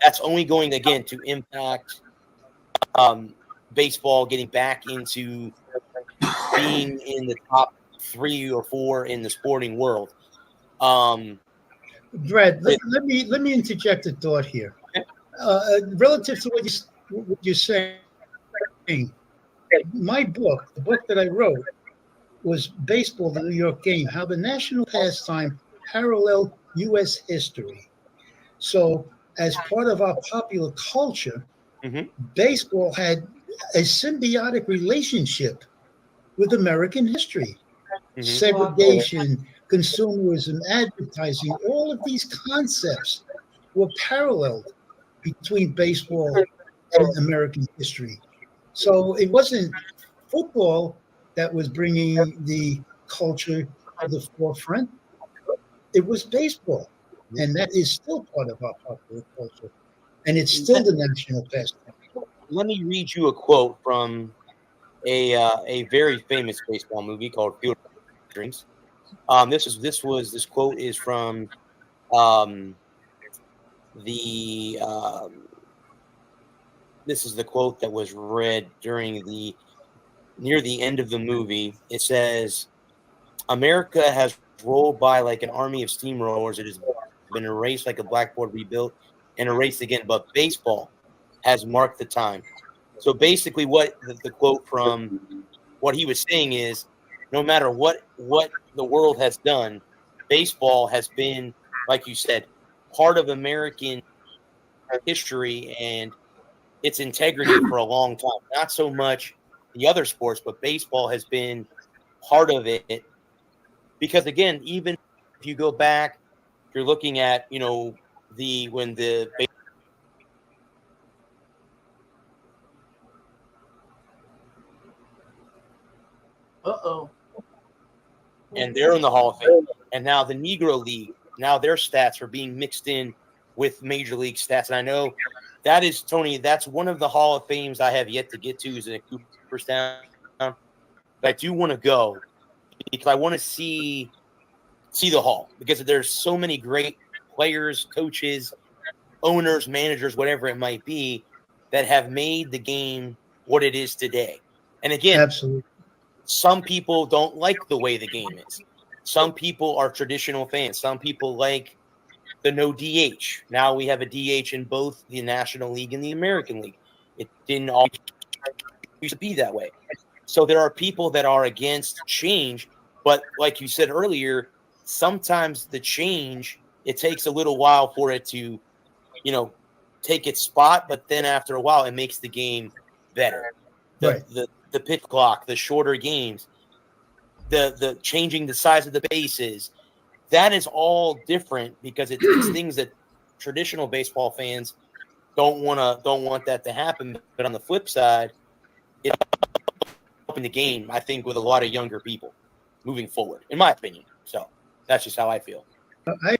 that's only going, again, to impact baseball getting back into being in the top 3 or 4 in the sporting world. Brad, let me interject a thought here. Relative to what you're saying, my book, the book that I wrote, was Baseball, the New York Game, how the national pastime paralleled U.S. history. So, as part of our popular culture, baseball had a symbiotic relationship with American history. Segregation, consumerism, advertising, all of these concepts were paralleled between baseball and American history. So it wasn't football that was bringing the culture to the forefront. It was baseball. And that is still part of our popular culture. And it's still the national pastime. Let me read you a quote from a very famous baseball movie called Field of Dreams. This quote is from this is the quote that was read near the end of the movie. It says, "America has rolled by like an army of steamrollers. It has been erased like a blackboard rebuilt and erased again. But baseball has marked the time." So basically, what the quote from what he was saying is, no matter what the world has done, baseball has been, like you said, part of American history and its integrity for a long time. Not so much the other sports, but baseball has been part of it. Because again, even if you go back, you're looking at, when the and they're in the Hall of Fame. And now the Negro League, now their stats are being mixed in with Major League stats. And I know that is, Tony, that's one of the Hall of Fames I have yet to get to is in Cooperstown. But I do want to go because I want to see the Hall because there's so many great players, coaches, owners, managers, whatever it might be, that have made the game what it is today. And again, absolutely, some people don't like the way the game is. Some people are traditional fans. Some people like the no DH. Now we have a DH in both the National League and the American League. It didn't always used to be that way. So there are people that are against change, but like you said earlier, sometimes the change, it takes a little while for it to, take its spot, but then after a while, it makes the game better. The pitch clock, the shorter games, the changing the size of the bases, that is all different because it's things that traditional baseball fans don't want that to happen. But on the flip side, it's helping the game, I think, with a lot of younger people moving forward, in my opinion. So that's just how I feel. I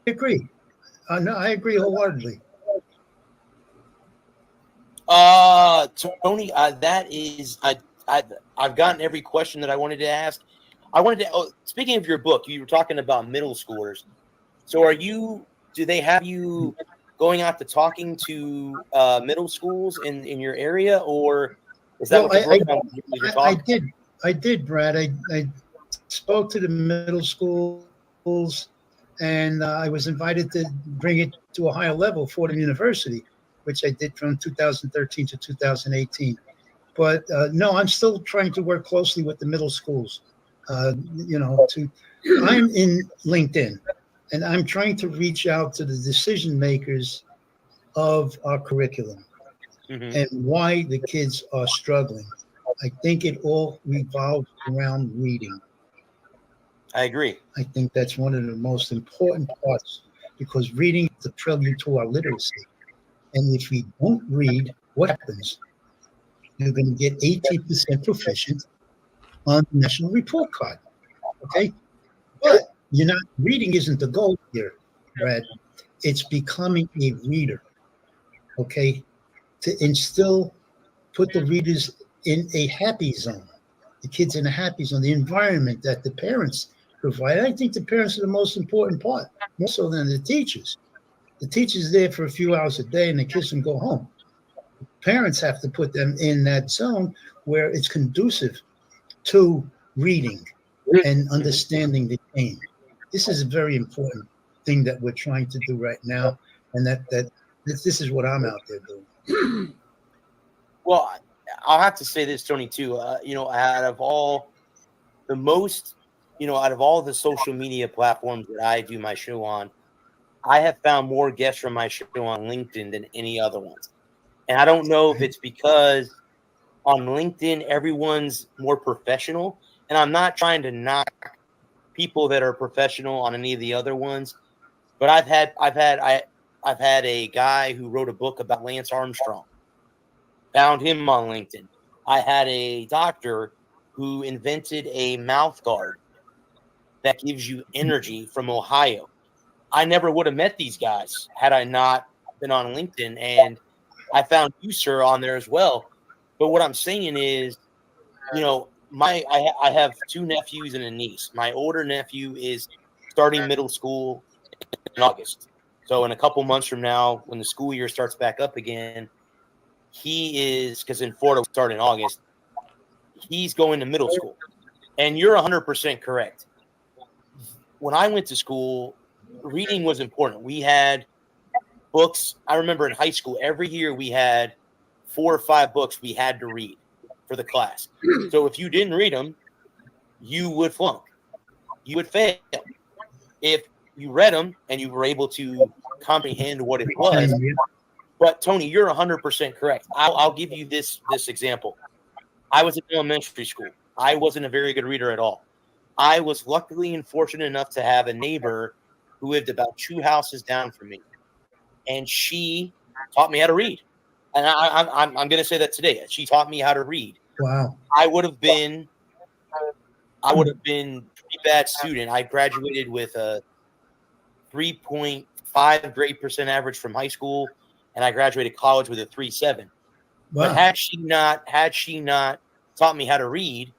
agree. No, I agree wholeheartedly. Tony, that is, I've gotten every question that I wanted to ask. Speaking of your book, you were talking about middle schoolers. So do they have you going out to talking to middle schools in your area, or is that I did, Brad. I spoke to the middle schools, and I was invited to bring it to a higher level, Fordham University, which I did from 2013 to 2018. But no, I'm still trying to work closely with the middle schools. I'm in LinkedIn, and I'm trying to reach out to the decision makers of our curriculum and why the kids are struggling. I think it all revolves around reading. I agree. I think that's one of the most important parts because reading is the prelude to our literacy. And if we don't read, what happens? You're going to get 18% proficient on the national report card. Okay, but reading isn't the goal here, Brad. It's becoming a reader. Okay, to put the readers in a happy zone, the kids in a happy zone, the environment that the parents provide. I think the parents are the most important part, more so than the teachers. The teacher's there for a few hours a day and the kids can go home. Parents have to put them in that zone where it's conducive to reading and understanding the game. This is a very important thing that we're trying to do right now, and this is what I'm out there doing. Well, I'll have to say this, Tony, too. Out of all the social media platforms that I do my show on, I have found more guests from my show on LinkedIn than any other ones. And I don't know if it's because on LinkedIn, everyone's more professional. And I'm not trying to knock people that are professional on any of the other ones, but I've had a guy who wrote a book about Lance Armstrong. Found him on LinkedIn. I had a doctor who invented a mouth guard that gives you energy from Ohio. I never would have met these guys had I not been on LinkedIn, and I found you, sir, on there as well. But what I'm saying is, I have two nephews and a niece. My older nephew is starting middle school in August. So in a couple months from now, when the school year starts back up again, he is, because in Florida we start in August, he's going to middle school. And you're 100% correct. When I went to school, reading was important. We had books. I remember in high school, every year we had 4 or 5 books we had to read for the class. So if you didn't read them, you would flunk. You would fail. If you read them and you were able to comprehend what it was. But Tony, you're 100% correct. I'll give you this example. I was in elementary school. I wasn't a very good reader at all. I was luckily and fortunate enough to have a neighbor who lived about 2 houses down from me, and she taught me how to read. And I'm going to say that today. She taught me how to read. Wow. I would have been a pretty bad student. I graduated with a 3.5 grade percent average from high school, and I graduated college with a 3.7. Wow. But had she not taught me how to read,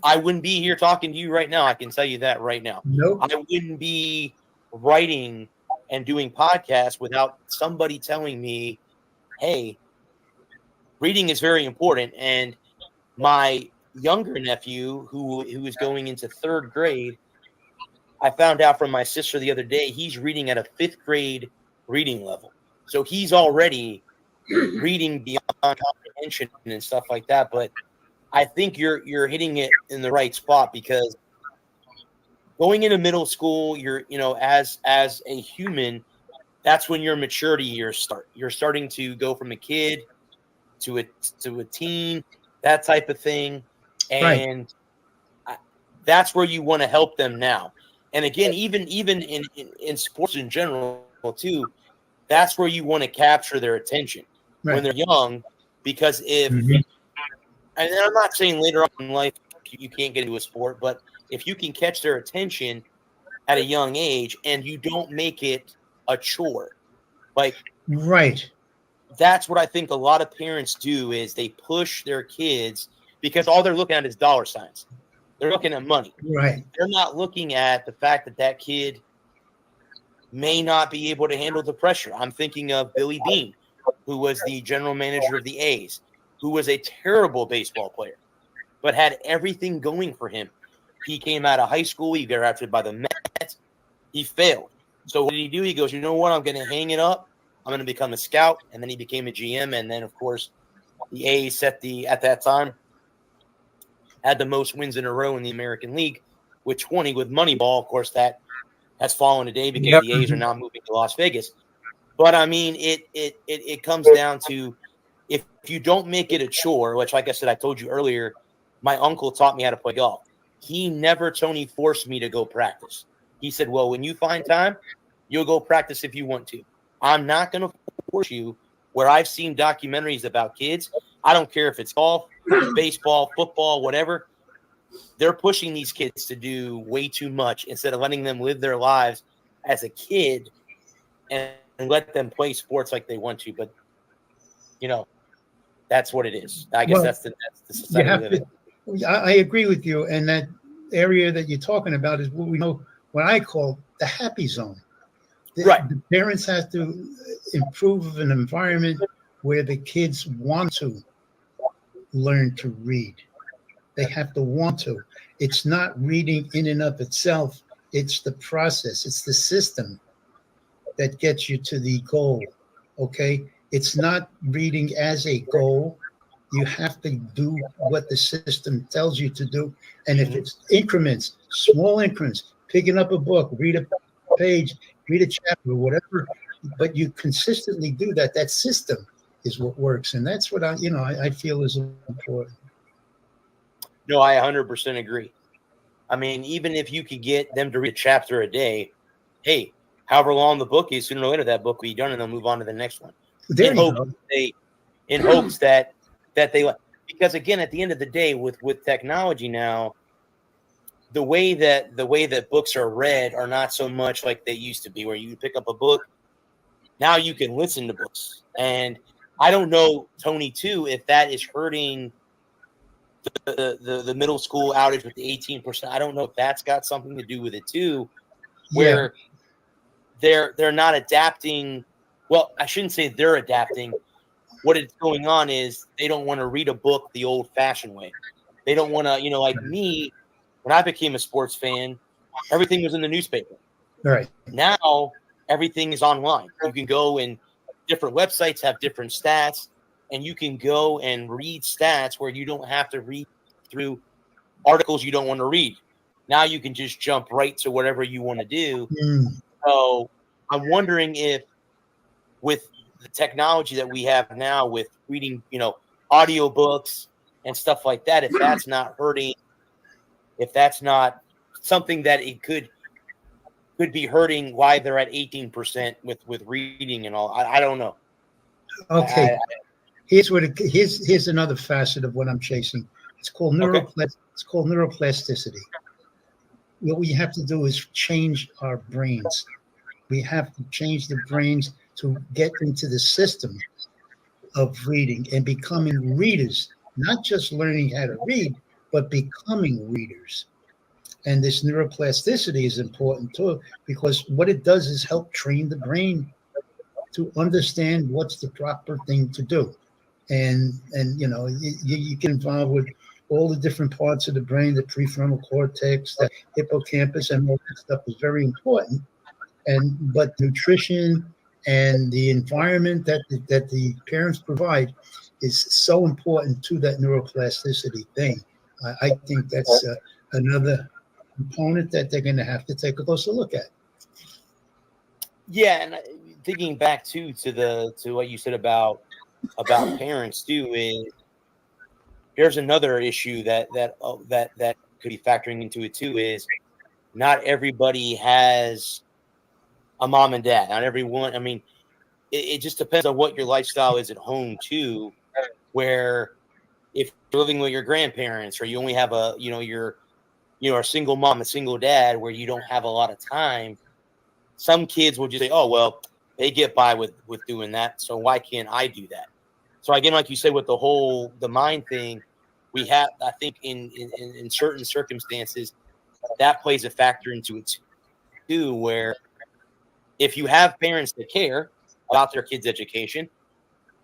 I wouldn't be here talking to you right now. I can tell you that right now. Nope. I wouldn't be writing and doing podcasts without somebody telling me, hey, reading is very important. And my younger nephew, who is going into 3rd grade, I found out from my sister the other day, he's reading at a 5th grade reading level. So he's already reading beyond comprehension and stuff like that. But I think you're hitting it in the right spot, because going into middle school, as a human, that's when your maturity years start. You're starting to go from a kid to a teen, that type of thing. And that's where you want to help them now. And again, even in sports in general too, that's where you want to capture their attention when they're young, because if, and I'm not saying later on in life you can't get into a sport, but if you can catch their attention at a young age and you don't make it a chore, that's what I think a lot of parents do, is they push their kids, because all they're looking at is dollar signs. They're looking at money. Right. They're not looking at the fact that kid may not be able to handle the pressure. I'm thinking of Billy Beane, who was the general manager of the A's, who was a terrible baseball player, but had everything going for him. He came out of high school. He got drafted by the Mets. He failed. So what did he do? He goes, you know what? I'm going to hang it up. I'm going to become a scout. And then he became a GM. And then, of course, the A's at that time had the most wins in a row in the American League with 20 with Moneyball. Of course, that has fallen today because the A's are now moving to Las Vegas. But I mean, it comes down to, if you don't make it a chore, which, like I said, I told you earlier, my uncle taught me how to play golf. He never, Tony, forced me to go practice. He said, well, when you find time, you'll go practice if you want to. I'm not going to force you. Where I've seen documentaries about kids, I don't care if it's golf, baseball, football, whatever. they're pushing these kids to do way too much instead of letting them live their lives as a kid and let them play sports like they want to. But, that's what it is. I guess that's the society we live in. I agree with you. And that area that you're talking about is what we know, what I call the happy zone. Right. The parents have to improve an environment where the kids want to learn to read. They have to want to. It's not reading in and of itself. It's the process. It's the system that gets you to the goal. Okay? It's not reading as a goal. You have to do what the system tells you to do. And if it's increments, small increments, picking up a book, read a page, read a chapter, whatever, but you consistently do that, that system is what works. And that's what I feel is important. No, I 100% agree. I mean, even if you could get them to read a chapter a day, hey, however long the book is, sooner or later that book will be done and they'll move on to the next one. There you go. In hopes that they, because again, at the end of the day, with technology now, the way that books are read are not so much like they used to be, where you pick up a book. Now you can listen to books, and I don't know, Tony, too, if that is hurting the middle school outage with the 18%. I don't know if that's got something to do with it too, where they're not adapting. Well, I shouldn't say they're adapting. What is going on is they don't want to read a book the old-fashioned way. They don't want to, like me, when I became a sports fan, everything was in the newspaper. Right. Now, everything is online. You can go and different websites have different stats, and you can go and read stats where you don't have to read through articles you don't want to read. Now you can just jump right to whatever you want to do. So I'm wondering if with the technology that we have now with reading, audiobooks and stuff like that, if that's not hurting, if that's not something that it could be hurting why they're at 18% with reading and all. I don't know. Okay. Here's another facet of what I'm chasing. It's called neuroplasticity. What we have to do is change our brains. We have to change the brains to get into the system of reading and becoming readers, not just learning how to read, but becoming readers. And this neuroplasticity is important too, because what it does is help train the brain to understand what's the proper thing to do. And you get involved with all the different parts of the brain, the prefrontal cortex, the hippocampus, and all that stuff is very important. But nutrition and the environment that the parents provide is so important to that neuroplasticity thing. I think that's another component that they're going to have to take a closer look at. Yeah, and thinking back to what you said about parents too, is there's another issue that could be factoring into it too, is not everybody has a mom and dad. Not everyone. I mean, it just depends on what your lifestyle is at home too, where if you're living with your grandparents or you only have you're a single mom, a single dad, where you don't have a lot of time, some kids will just say, oh, well, they get by with doing that, so why can't I do that? So again, like you said, with the mind thing, we have, I think in certain circumstances, that plays a factor into it too, where if you have parents that care about their kids' education,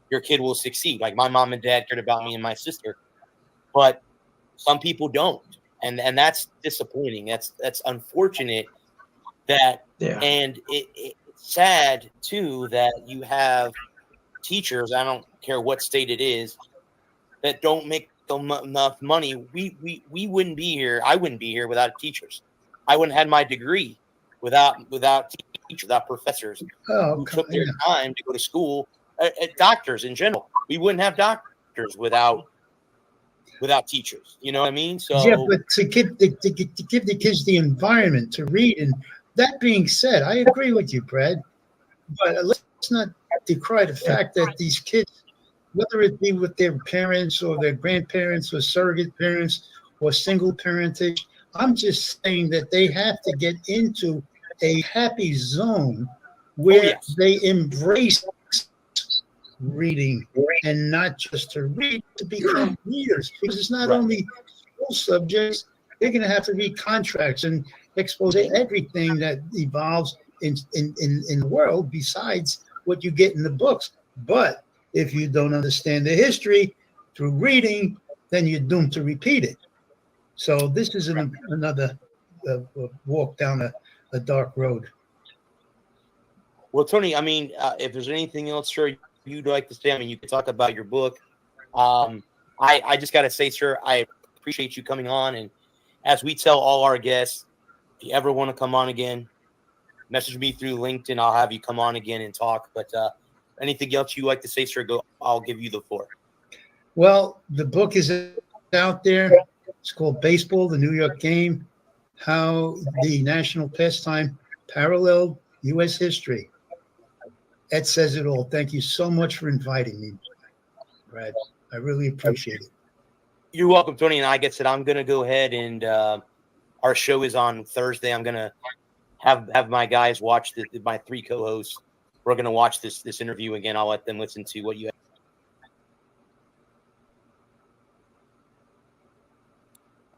your kid will succeed. Like my mom and dad cared about me and my sister, but some people don't. And that's disappointing. That's unfortunate and it's sad too that you have teachers, I don't care what state it is, that don't make enough money. We wouldn't be here. I wouldn't be here without teachers. I wouldn't have had my degree without teachers, without professors who took their time to go to school. Doctors in general, we wouldn't have doctors without teachers. You know what I mean? So yeah, but to give the kids the environment to read. And that being said, I agree with you, Brad. But let's not decry the fact that these kids, whether it be with their parents or their grandparents or surrogate parents or single parentage. I'm just saying that they have to get into a happy zone where they embrace reading and not just to read, to become readers, because it's not only school subjects. They're going to have to read contracts and expose everything that evolves in the world besides what you get in the books. But if you don't understand the history through reading, then you're doomed to repeat it. So this is another walk down a dark road. Well, Tony, I mean, if there's anything else, sir, you'd like to say, I mean, you can talk about your book. I just got to say, sir, I appreciate you coming on. And as we tell all our guests, if you ever want to come on again, message me through LinkedIn. I'll have you come on again and talk. But anything else you like to say, sir, I'll give you the floor. Well, the book is out there. It's called Baseball, the New York Game, How the National Pastime Paralleled U.S. History. That says it all. Thank you so much for inviting me, Brad. I really appreciate it. You're welcome, Tony. And like I said, I'm going to go ahead and our show is on Thursday. I'm going to have my guys watch my 3 co-hosts. We're going to watch this interview again. I'll let them listen to what you have.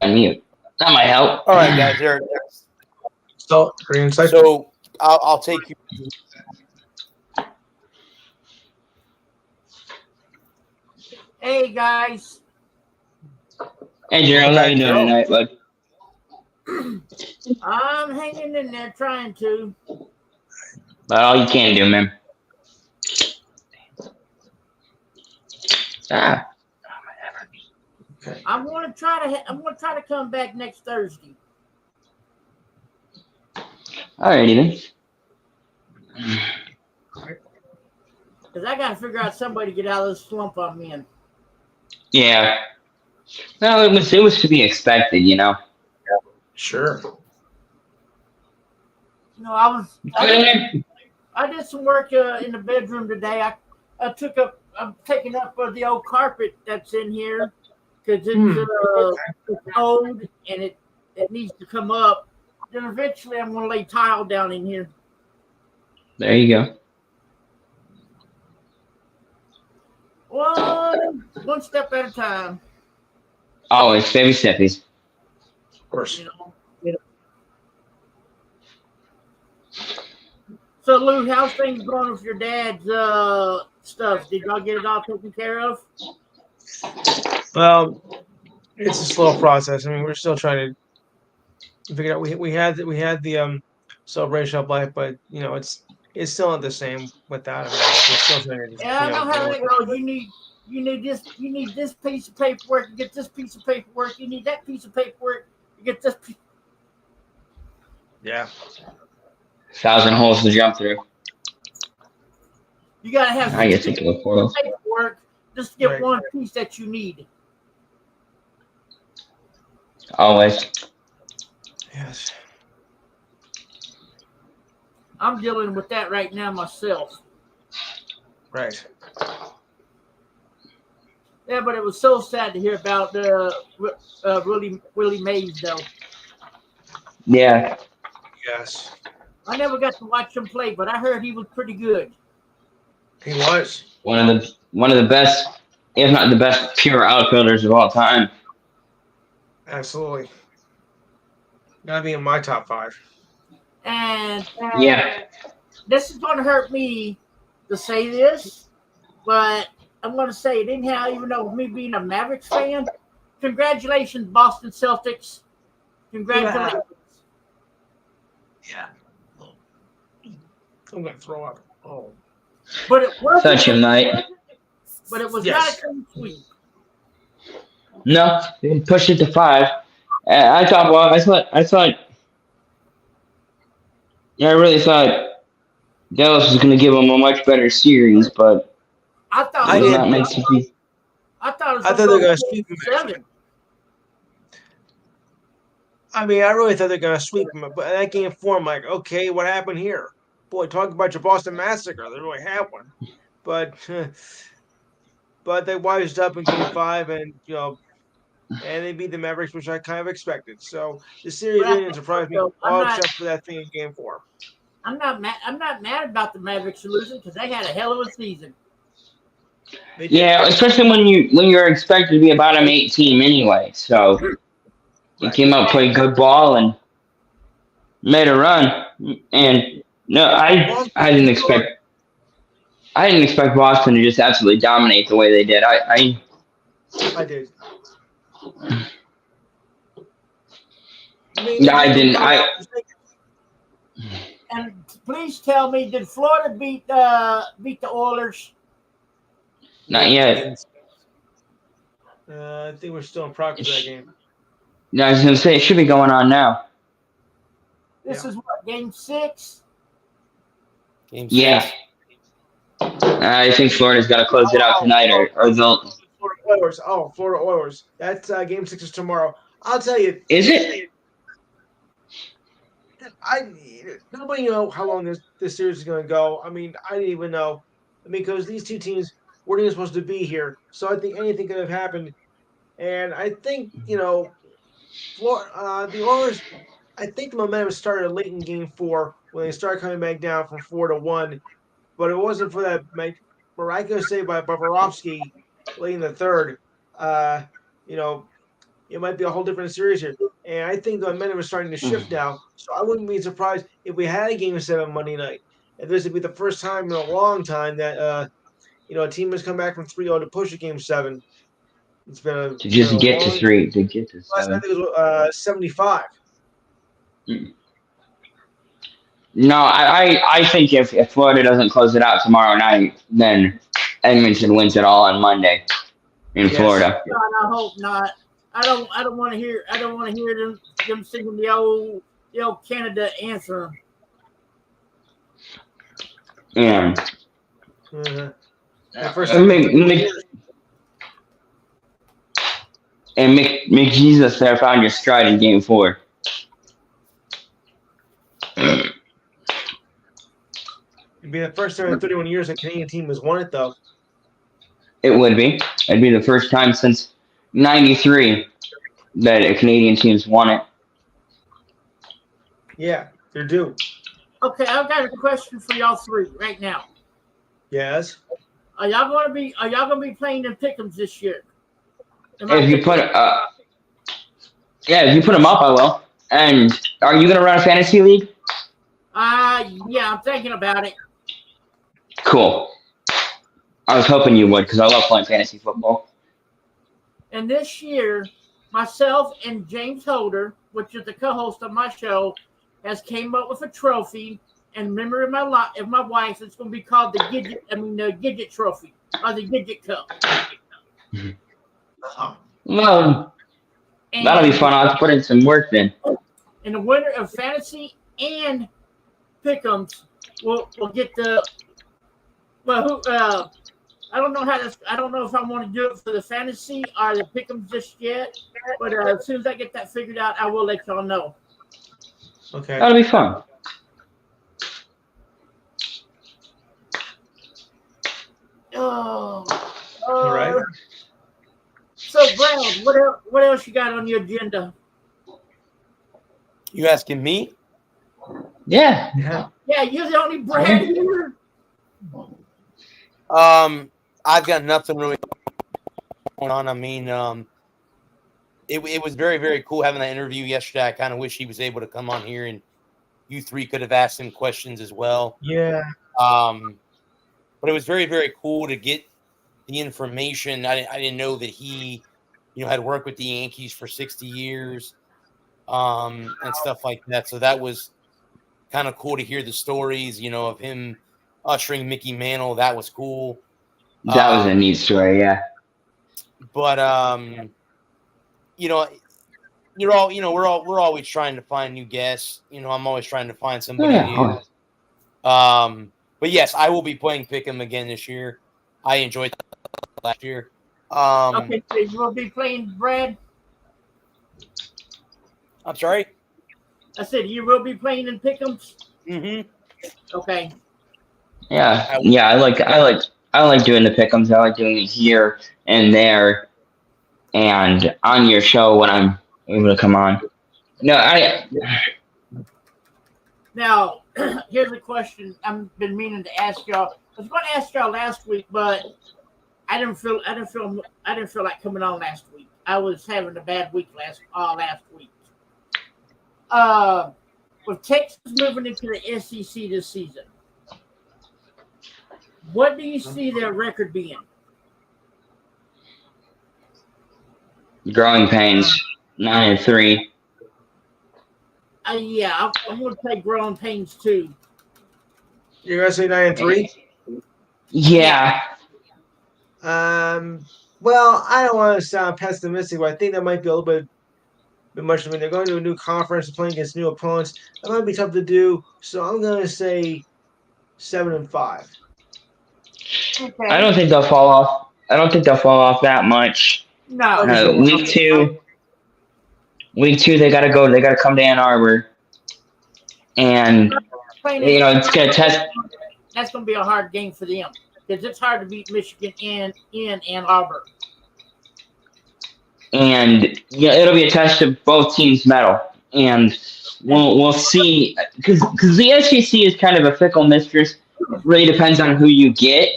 Unmute. That might help. All right, guys. So, pretty insightful. So I'll take you. Hey, guys. Hey, Gerald, how you doing tonight, bud? I'm hanging in there trying to. About all you can do, man. Okay. I'm gonna try to come back next Thursday. Alrighty then. Cause I gotta figure out somebody to get out of this slump I'm in. Yeah. No, it was to be expected, you know. Sure. You know, I did some work in the bedroom today. I'm taking up the old carpet that's in here because it's old and it needs to come up. Then eventually I'm gonna lay tile down in here. There you go. One step at a time. Always baby steppies. Of course. You know. So Lou, how's things going with your dad's stuff? Did y'all get it all taken care of? Well, it's a slow process. I mean, we're still trying to figure out. We had the celebration of life, but you know, it's still not the same without it. We're still trying to. Yeah, I know how that goes. You need this piece of paperwork. You get this piece of paperwork. You need that piece of paperwork. You get this. Yeah. 1,000 holes to jump through. You gotta have. I guess it's a portal. Paperwork just to get one piece that you need. Always. Yes. I'm dealing with that right now myself. Right. Yeah, but it was so sad to hear about Willie Mays, though. Yeah. Yes. I never got to watch him play, but I heard he was pretty good. He was one of the best, if not the best, pure outfielders of all time. Absolutely. Gotta be in my top 5. And Yeah. this is going to hurt me to say this, but I'm going to say it anyhow, even though me being a Mavericks fan. Congratulations, Boston Celtics. Congratulations. Yeah. I'm going to throw up. Oh. But it was Such a night. But it was not a clean sweep. No, they pushed it to 5. I thought. Yeah, I really thought Dallas was going to give them a much better series, but I thought I it was did. gonna makes it be. I thought they were going to sweep sweep them. 7. I mean, I really thought they were going to sweep them, but that game 4, I'm like, okay, what happened here? Boy, talk about your Boston Massacre. They really had one. But they wised up in game 5, and, you know, and they beat the Mavericks, which I kind of expected. So the series didn't surprise me, all except for that thing in Game 4. I'm not mad about the Mavericks losing because they had a hell of a season. Yeah, especially when you're expected to be a bottom 8 team anyway. So you came out, played good ball, and made a run. And no, I didn't expect Boston to just absolutely dominate the way they did. I did. No, I didn't. And please tell me, did Florida beat the Oilers? Not yet. I think we're still in progress of that game. No, I was going to say, it should be going on now. This is what, Game 6? Game 6. Yeah. I think Florida's got to close it out tonight, or they'll. Florida Oilers. Oh, Florida Oilers. That's Game 6 is tomorrow. I'll tell you. Is it? Nobody know how long this series is going to go. I mean, I didn't even know. Because these two teams weren't even supposed to be here. So I think anything could have happened. And I think, the Oilers, I think the momentum started late in Game 4 when they started coming back down from 4-1. But it wasn't for that miraculous save by Bobrovsky late in the third. It might be a whole different series here. And I think the momentum is starting to shift now. So I wouldn't be surprised if we had a Game 7 Monday night. And this would be the first time in a long time that a team has come back from 3-0 to push a Game 7. It's been to get to 3, to get to 7. Last night it was 75. No, I think if Florida doesn't close it out tomorrow night, then Edmonton wins it all on Monday in Florida. God, I hope not. I don't want to hear them singing the old Canada anthem. Yeah. And McJesus there found your stride in Game 4. It'd be the first time in 31 years a Canadian team has won it, though. It would be. It'd be the first time since '93 that a Canadian team's won it. Yeah, they're due. Okay, I've got a question for y'all three right now. Yes. Are y'all gonna be playing in pick'ems this year? If you put them up, I will. And are you gonna run a fantasy league? Yeah, I'm thinking about it. Cool. I was hoping you would because I love playing fantasy football. And this year, myself and James Holder, which is the co-host of my show, has came up with a trophy in memory of my wife. It's going to be called the Gidget Trophy or the Gidget Cup. Well, that'll be fun. I'll have to put in some work then. And the winner of fantasy and pick'ems will get the. Well, I don't know I don't know if I want to do it for the fantasy or the pick'ems just yet. But as soon as I get that figured out, I will let y'all know. Okay. That'll be fun. All right. So, Brad, what else you got on your agenda? You asking me? Yeah. Yeah, you're the only Brad here. I've got nothing really going on. I mean, it was very, very cool having that interview yesterday. I kind of wish he was able to come on here and you three could have asked him questions as well. Yeah. But it was very, very cool to get the information. I didn't know that he, had worked with the Yankees for 60 years, and stuff like that. So that was kind of cool to hear the stories, of him ushering Mickey Mantle. That was cool. That was a neat story, yeah. But we're always trying to find new guests. I'm always trying to find somebody new. But yes, I will be playing Pick'em again this year. I enjoyed that last year. Okay, so you will be playing Brad? I'm sorry? I said you will be playing in Pick'ems? Mm-hmm. Okay. Yeah. I like doing the pick'ems. I like doing it here and there. and on your show when I'm able to come on. No, Now, here's a question I've been meaning to ask y'all. I was going to ask y'all last week, but I didn't feel like coming on last week. I was having a bad week last week. With Texas moving into the SEC this season, what do you see their record being? Growing pains, 9-3. Yeah, I'm going to say growing pains too. You're gonna say 9-3? Yeah. Well, I don't want to sound pessimistic, but I think that might be a little bit much. I mean, they're going to a new conference, playing against new opponents. That might be tough to do. So I'm going to say 7-5. Okay. I don't think they'll fall off. I don't think they'll fall off that much. No. Week two, they gotta go. They gotta come to Ann Arbor, and it's gonna test. That's gonna be a hard game for them because it's hard to beat Michigan in Ann Arbor. And it'll be a test of both teams' mettle, and we'll see because the SEC is kind of a fickle mistress. It really depends on who you get.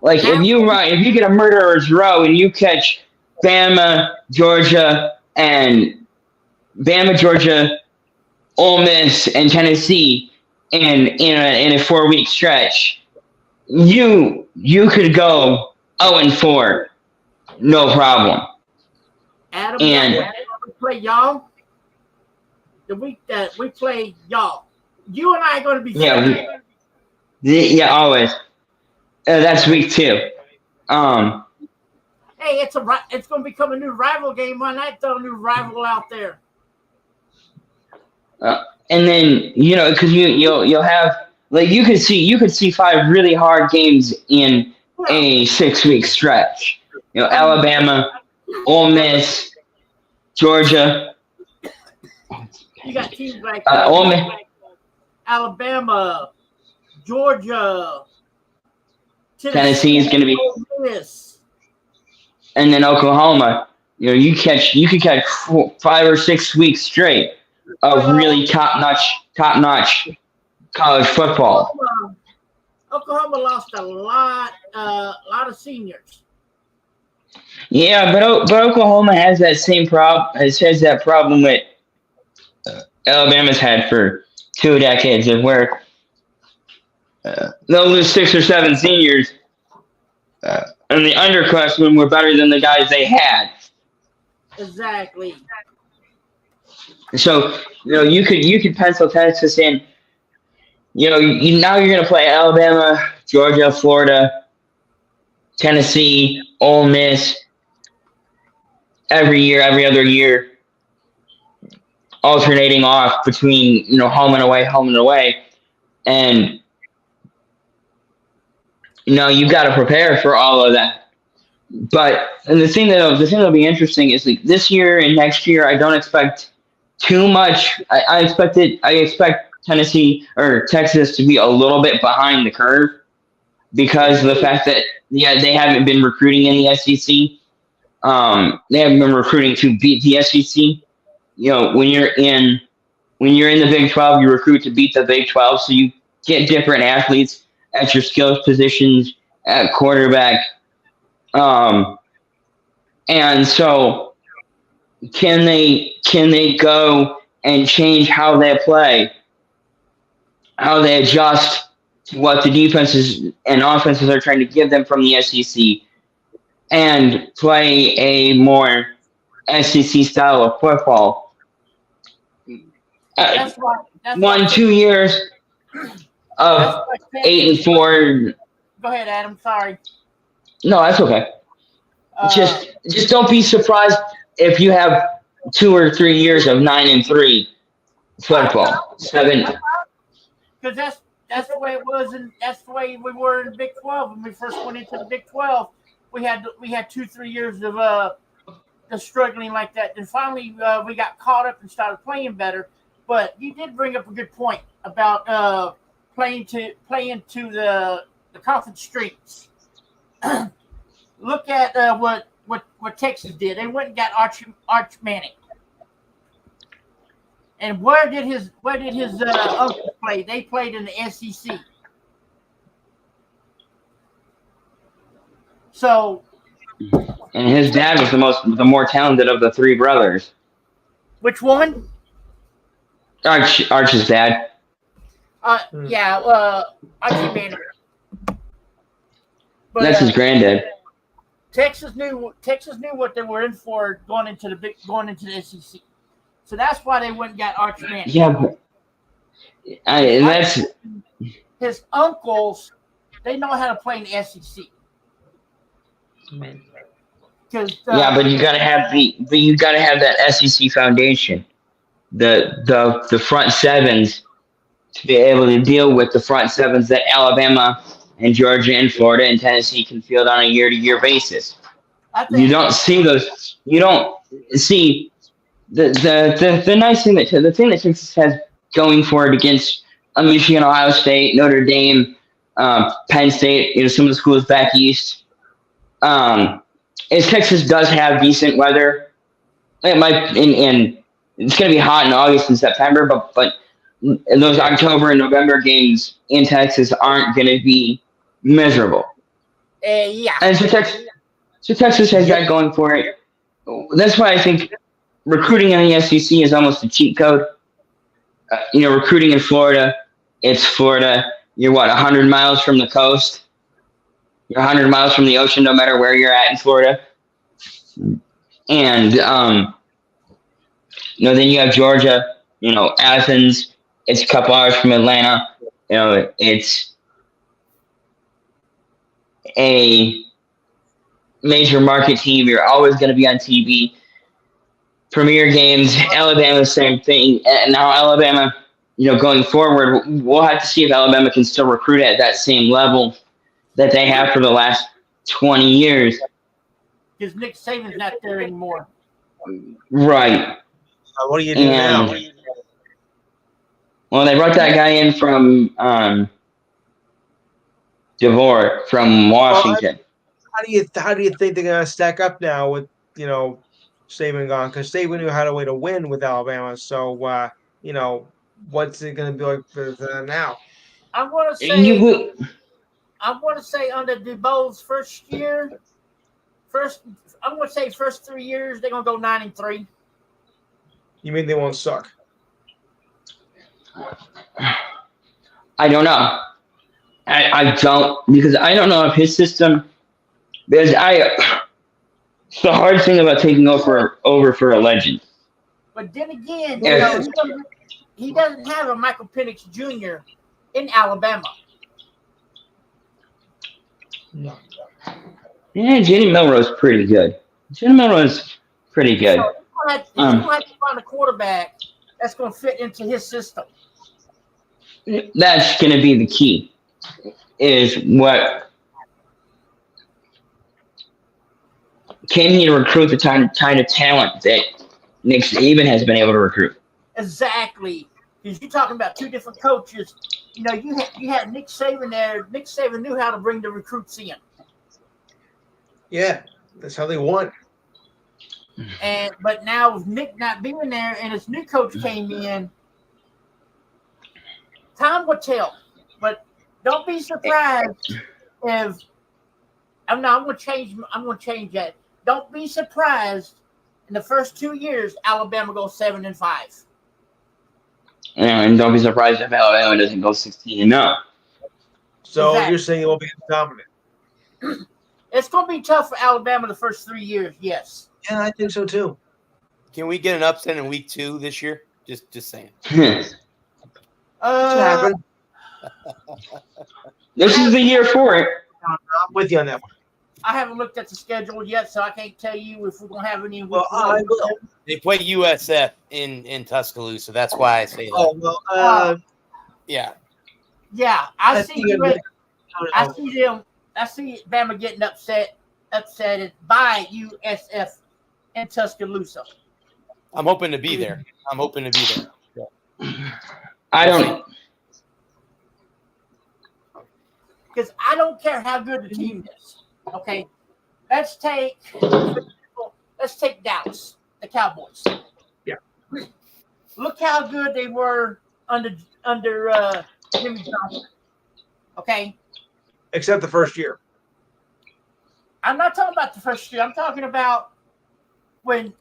Like if you get a murderer's row and you catch Bama, Georgia, Ole Miss, and Tennessee in a 4-week stretch, you could go 0-4, no problem. Adam, and we play y'all. The week that we play y'all, you and I are going to be. Yeah, always. That's week 2. Hey, it's going to become a new rival game. Why not throw a new rival out there? And then because you'll have you could see 5 really hard games in a 6-week stretch. Alabama, Ole Miss, Georgia. You got teams like Ole Miss, Alabama, Georgia, Tennessee is going to be, Ole Miss. And then Oklahoma. You could catch 5 or 6 weeks straight of really top notch college football. Oklahoma lost a lot of seniors. Yeah, but Oklahoma has that same problem. Has that problem that Alabama's had for 2 decades, of where they'll lose 6 or 7 seniors, and the underclassmen were better than the guys they had. Exactly. So you could pencil Texas in. Now you're going to play Alabama, Georgia, Florida, Tennessee, Ole Miss every other year, alternating off between home and away, and you've got to prepare for all of that. But the thing that'll be interesting is like this year and next year, I don't expect too much. I expect Tennessee or Texas to be a little bit behind the curve because of the fact that they haven't been recruiting in the SEC. They haven't been recruiting to beat the SEC. When you're in the Big 12, you recruit to beat the Big 12, so you get different athletes at your skills positions at quarterback. And so can they go and change how they play, how they adjust to what the defenses and offenses are trying to give them from the SEC, and play a more SEC style of football? 2 years of 8-4. Go ahead, Adam. Sorry. No, that's okay. Just don't be surprised if you have 2 or 3 years of 9-3 football. 7. Because that's the way it was, and that's the way we were in the Big 12 when we first went into the Big 12. We had 2-3 years of struggling like that. Then finally we got caught up and started playing better. But you did bring up a good point about playing to the conference streets. Look at what what Texas did. They went and got Arch Manning. And where did his uncle play? They played in the SEC. So. And his dad was the more talented of the three brothers. Which one? Arch's dad. Yeah, Archie Manning. But, that's his granddad. Texas knew what they were in for going into the SEC. So that's why they went and got Arch Manning. Yeah, but that's his uncles. They know how to play in the SEC. Yeah, but you gotta have that SEC foundation, the front sevens to be able to deal with the front sevens that Alabama and Georgia and Florida and Tennessee can field on a year-to-year basis. You don't see those. You don't see the nice thing the thing that Texas has going for it against Michigan, Ohio State, Notre Dame, Penn State. Some of the schools back east. Is Texas does have decent weather. It might, and it's going to be hot in August and September, but those October and November games in Texas aren't going to be miserable. Yeah. And so Texas has that going for it. That's why I think recruiting in the SEC is almost a cheat code. Recruiting in Florida, it's Florida. You're 100 miles from the coast. You're 100 miles from the ocean, no matter where you're at in Florida. And, then you have Georgia, Athens. It's a couple hours from Atlanta. It's a major market team. You're always going to be on TV. Premier games, Alabama, same thing. And now Alabama, going forward, we'll have to see if Alabama can still recruit at that same level that they have for the last 20 years. Because Nick Saban's not there anymore. Right. What do you do now? Well, they brought that guy in from DeVore from Washington. How do you think they're gonna stack up now with Saban gone? Because Saban knew how to way to win with Alabama. So what's it gonna be like for them now? I want to say under DeBoer's first 3 years they're gonna go 9-3. You mean they won't suck? I don't know. I don't, because I don't know if his system. Because it's the hard thing about taking over for a legend. But then again, he doesn't have a Michael Penix Jr. in Alabama. No. Yeah, Jenny Milroe's pretty good. So he's gonna have to find a quarterback that's gonna fit into his system. That's gonna be the key. Is what can he recruit the kind of talent that Nick Saban has been able to recruit? Exactly, because you're talking about two different coaches. You had Nick Saban there. Nick Saban knew how to bring the recruits in. Yeah, that's how they won. But now with Nick not being there and his new coach came in, time will tell. But don't be surprised if I'm going to change that. Don't be surprised in the first 2 years Alabama goes 7-5. And don't be surprised if Alabama doesn't go 16-0. So exactly. You're saying it will be dominant. It's going to be tough for Alabama the first 3 years, yes. Yeah, I think so too. Can we get an upset in week 2 this year? Just saying. This is the year for it. I'm with you on that one. I haven't looked at the schedule yet, so I can't tell you if we're going to have any. Well, I will. They play USF in Tuscaloosa. That's why I say that. Oh, well, yeah. Yeah, I see Bama getting upset by USF in Tuscaloosa. I'm hoping to be there. I don't. Because I don't care how good the team is. Okay, let's take Dallas, the Cowboys. Yeah. Look how good they were under Jimmy Johnson. Okay. Except the first year. I'm not talking about the first year. I'm talking about when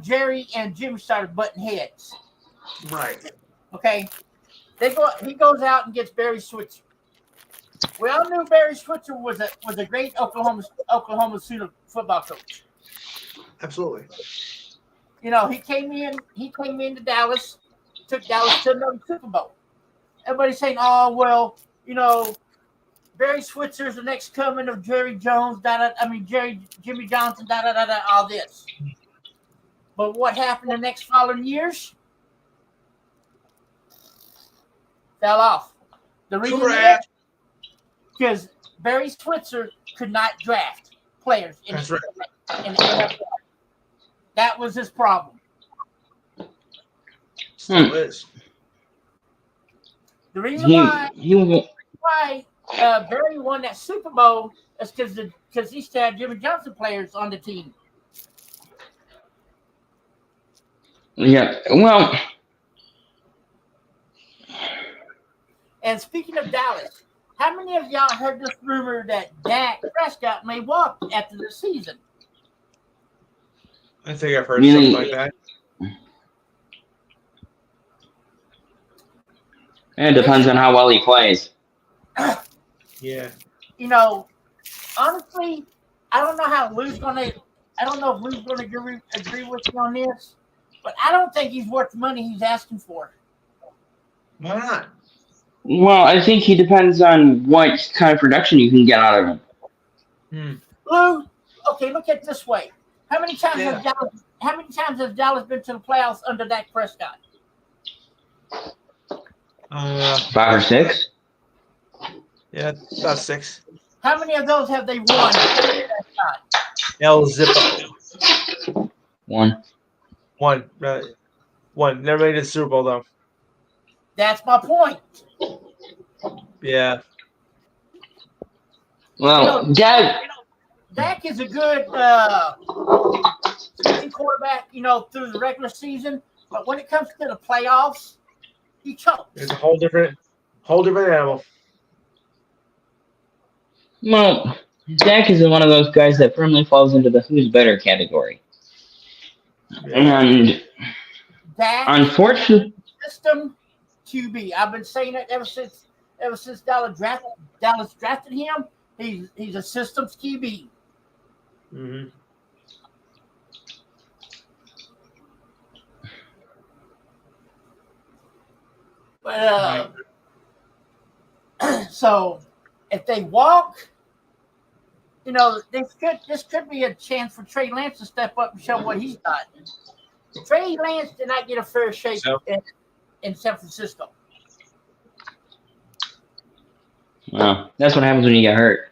Jerry and Jimmy started butting heads. Right. Okay. He goes out and gets Barry Switzer. We all knew Barry Switzer was a great Oklahoma City football coach. Absolutely. You know, he came into Dallas, took Dallas to another Super Bowl. Everybody's saying, "Oh, well, you know, Barry Switzer's the next coming of Jerry Jones, Jimmy Johnson, all this." But what happened the next following years? Fell off. The reason is because Barry Switzer could not draft players in the NFL. That was his problem. Still is. The reason why Barry won that Super Bowl is because he still had Jimmy Johnson players on the team. Yeah, well. And speaking of Dallas, how many of y'all heard this rumor that Dak Prescott may walk after the season? I think I've heard something like that. It depends on how well he plays. Yeah. You know, honestly, I don't know if Lou's gonna agree with me on this, but I don't think he's worth the money he's asking for. Why not? Well, I think he depends on what kind of production you can get out of him. Lou, okay, look at it this way. How many times has Dallas been to the playoffs under Dak Prescott? 5 or 6. Yeah, about 6. How many of those have they won? El Zippo. 1. One. Never made it to the Super Bowl, though. That's my point. Yeah. Well, Dak is a good quarterback, through the regular season. But when it comes to the playoffs, he chokes. It's a whole different animal. Well, Dak is one of those guys that firmly falls into the who's better category. Yeah. And Dak, unfortunately, system QB. I've been saying it ever since Dallas drafted him. He's a systems QB. Mm-hmm. But so if they walk, this could be a chance for Trey Lance to step up and show what he's got. Trey Lance did not get a fair shake in San Francisco. Well, that's what happens when you get hurt.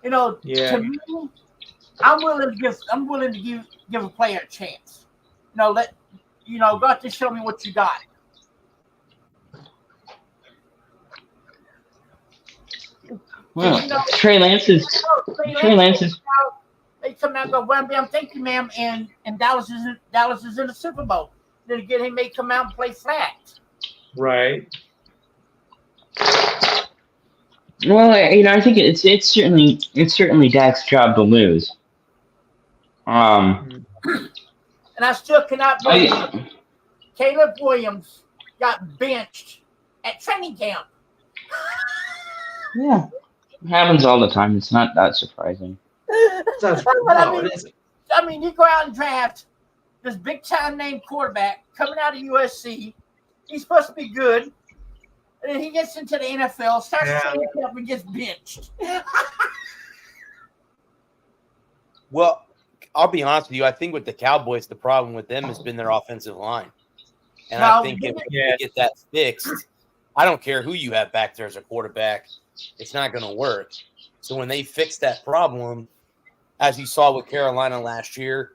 To me, I'm willing to give a player a chance. Go out to show me what you got. Well, Trey Lance is. They come out and go, "Well, thank you, ma'am," and Dallas is in the Super Bowl. Then again, he may come out and play flat. Right. Well, I think it's certainly Dak's job to lose. And I still cannot believe Caleb Williams got benched at training camp. Yeah, it happens all the time. It's not that surprising. I mean, you go out and draft this big time name quarterback coming out of USC. He's supposed to be good. And then he gets into the NFL, starts training camp, and gets benched. Well, I'll be honest with you. I think with the Cowboys, the problem with them has been their offensive line. And I think if you get that fixed, I don't care who you have back there as a quarterback, it's not going to work. So when they fix that problem, as you saw with Carolina last year,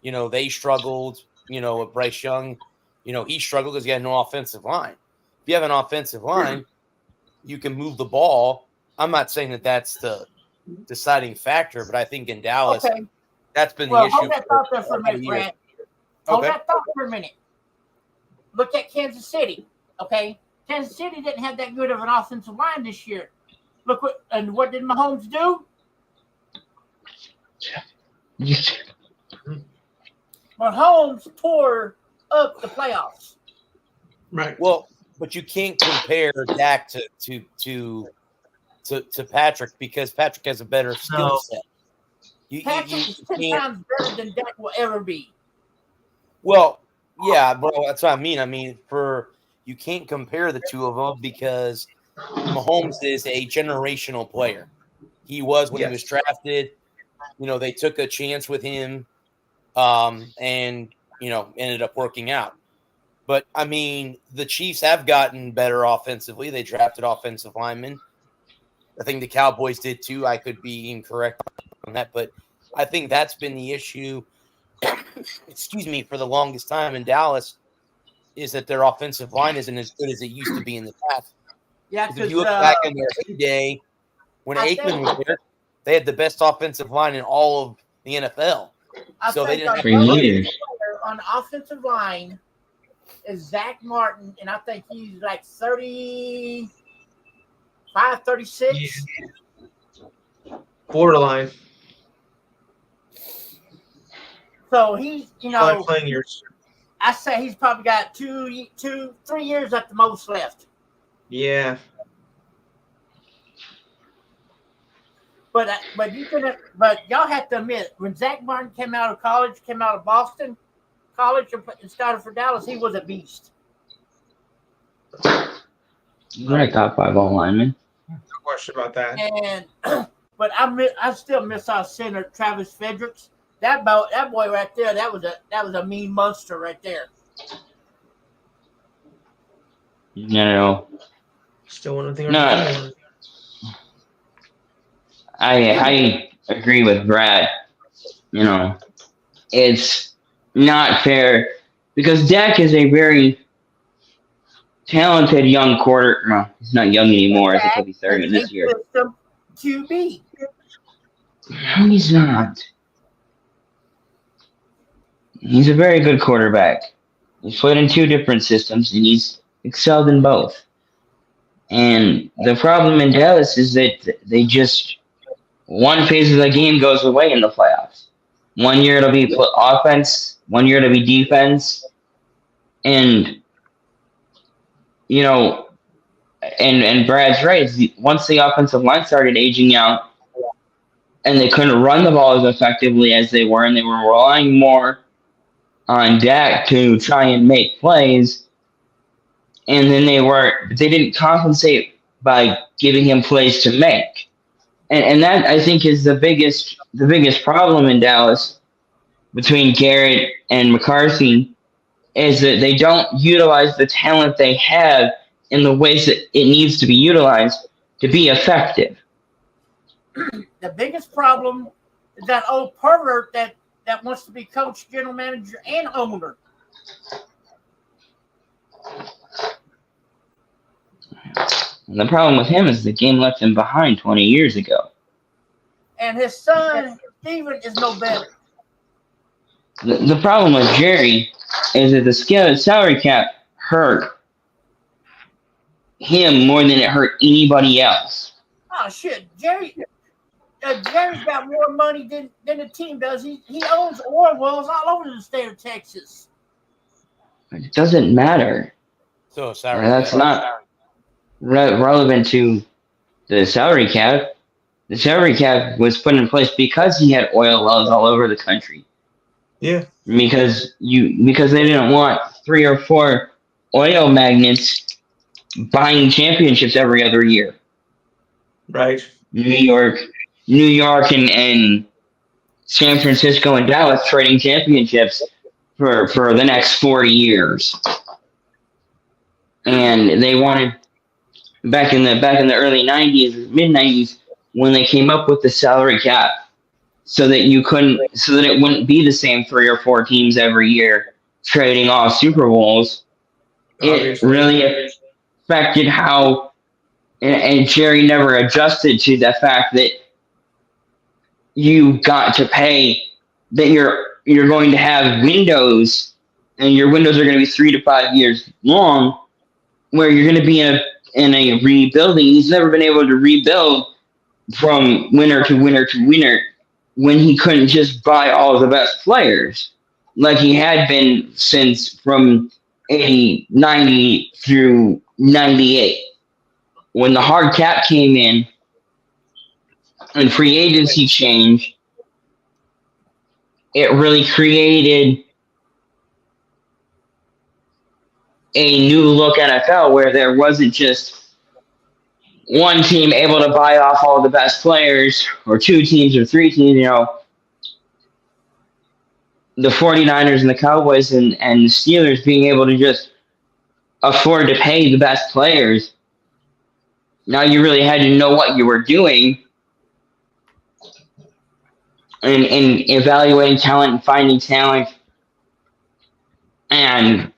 they struggled, with Bryce Young. He struggled because he had no offensive line. If you have an offensive line, you can move the ball. I'm not saying that that's the deciding factor, but I think in Dallas, Okay. that's been the Well, issue. hold that thought there for a minute, years. Brad. Hold Okay. that thought for a minute. Look at Kansas City. Okay, Kansas City didn't have that good of an offensive line this year. Look what did Mahomes do? Mahomes tore up the playoffs. Right. Well, but you can't compare Dak to Patrick because Patrick has a better skill set. Patrick is 10 times better than Dak will ever be. Well, yeah, bro, that's what I mean. You can't compare the two of them because Mahomes is a generational player. He was when he was drafted. They took a chance with him, and ended up working out. But I mean, the Chiefs have gotten better offensively. They drafted offensive linemen. I think the Cowboys did too. I could be incorrect on that, but I think that's been the issue. Excuse me, for the longest time in Dallas, is that their offensive line isn't as good as it used to be in the past. Yeah, if you look back in their heyday, when Aikman was there, they had the best offensive line in all of the NFL. So they didn't have years. On the offensive line is Zach Martin, and I think he's like 35, 36. Yeah. Borderline. So he's, playing years. I say he's probably got 3 years at the most left. Yeah. But y'all have to admit, when Zach Martin came out of Boston College and started for Dallas, he was a beast. You're a top 5 lineman. No question about that. And but I still miss our center, Travis Fredericks. That boy right there, that was a mean monster right there. No. Still one thing. No. I agree with Brad. It's not fair because Dak is a very talented young quarter. No, he's not young anymore. I think he'll be 30 this year. QB. No, he's not. He's a very good quarterback. He's played in 2 different systems, and he's excelled in both. And the problem in Dallas is that they just one phase of the game goes away in the playoffs. One year it'll be offense, one year it'll be defense, and and Brad's right. Once the offensive line started aging out, and they couldn't run the ball as effectively as they were, and they were relying more on Dak to try and make plays, and then they didn't compensate by giving him plays to make. And that, I think, is the biggest problem in Dallas between Garrett and McCarthy is that they don't utilize the talent they have in the ways that it needs to be utilized to be effective. The biggest problem is that old pervert that wants to be coach, general manager, and owner. And the problem with him is the game left him behind 20 years ago. And his son, Steven, is no better. The problem with Jerry is that the salary cap hurt him more than it hurt anybody else. Oh, shit. Jerry's got more money than the team does. He owns oil wells all over the state of Texas. It doesn't matter. So sorry. That's not relevant to the salary cap. The salary cap was put in place because he had oil wells all over the country. Yeah. Because they didn't want 3 or 4 oil magnates buying championships every other year. Right. New York and San Francisco and Dallas trading championships for the next 40 years. And they wanted back in the early 90s, mid 90s, when they came up with the salary cap so that it wouldn't be the same 3 or 4 teams every year trading off Super Bowls. Obviously. It really affected how, and Jerry never adjusted to the fact that you got to pay that you're going to have windows, and your windows are going to be 3 to 5 years long, where you're going to be in a rebuilding. He's never been able to rebuild from winter to winter to winter when he couldn't just buy all the best players like he had been since from 90 through 98. When the hard cap came in and free agency changed, it really created a new look NFL where there wasn't just one team able to buy off all the best players, or 2 teams or 3 teams. The 49ers and the Cowboys and the Steelers being able to just afford to pay the best players. Now you really had to know what you were doing and evaluating talent and finding talent and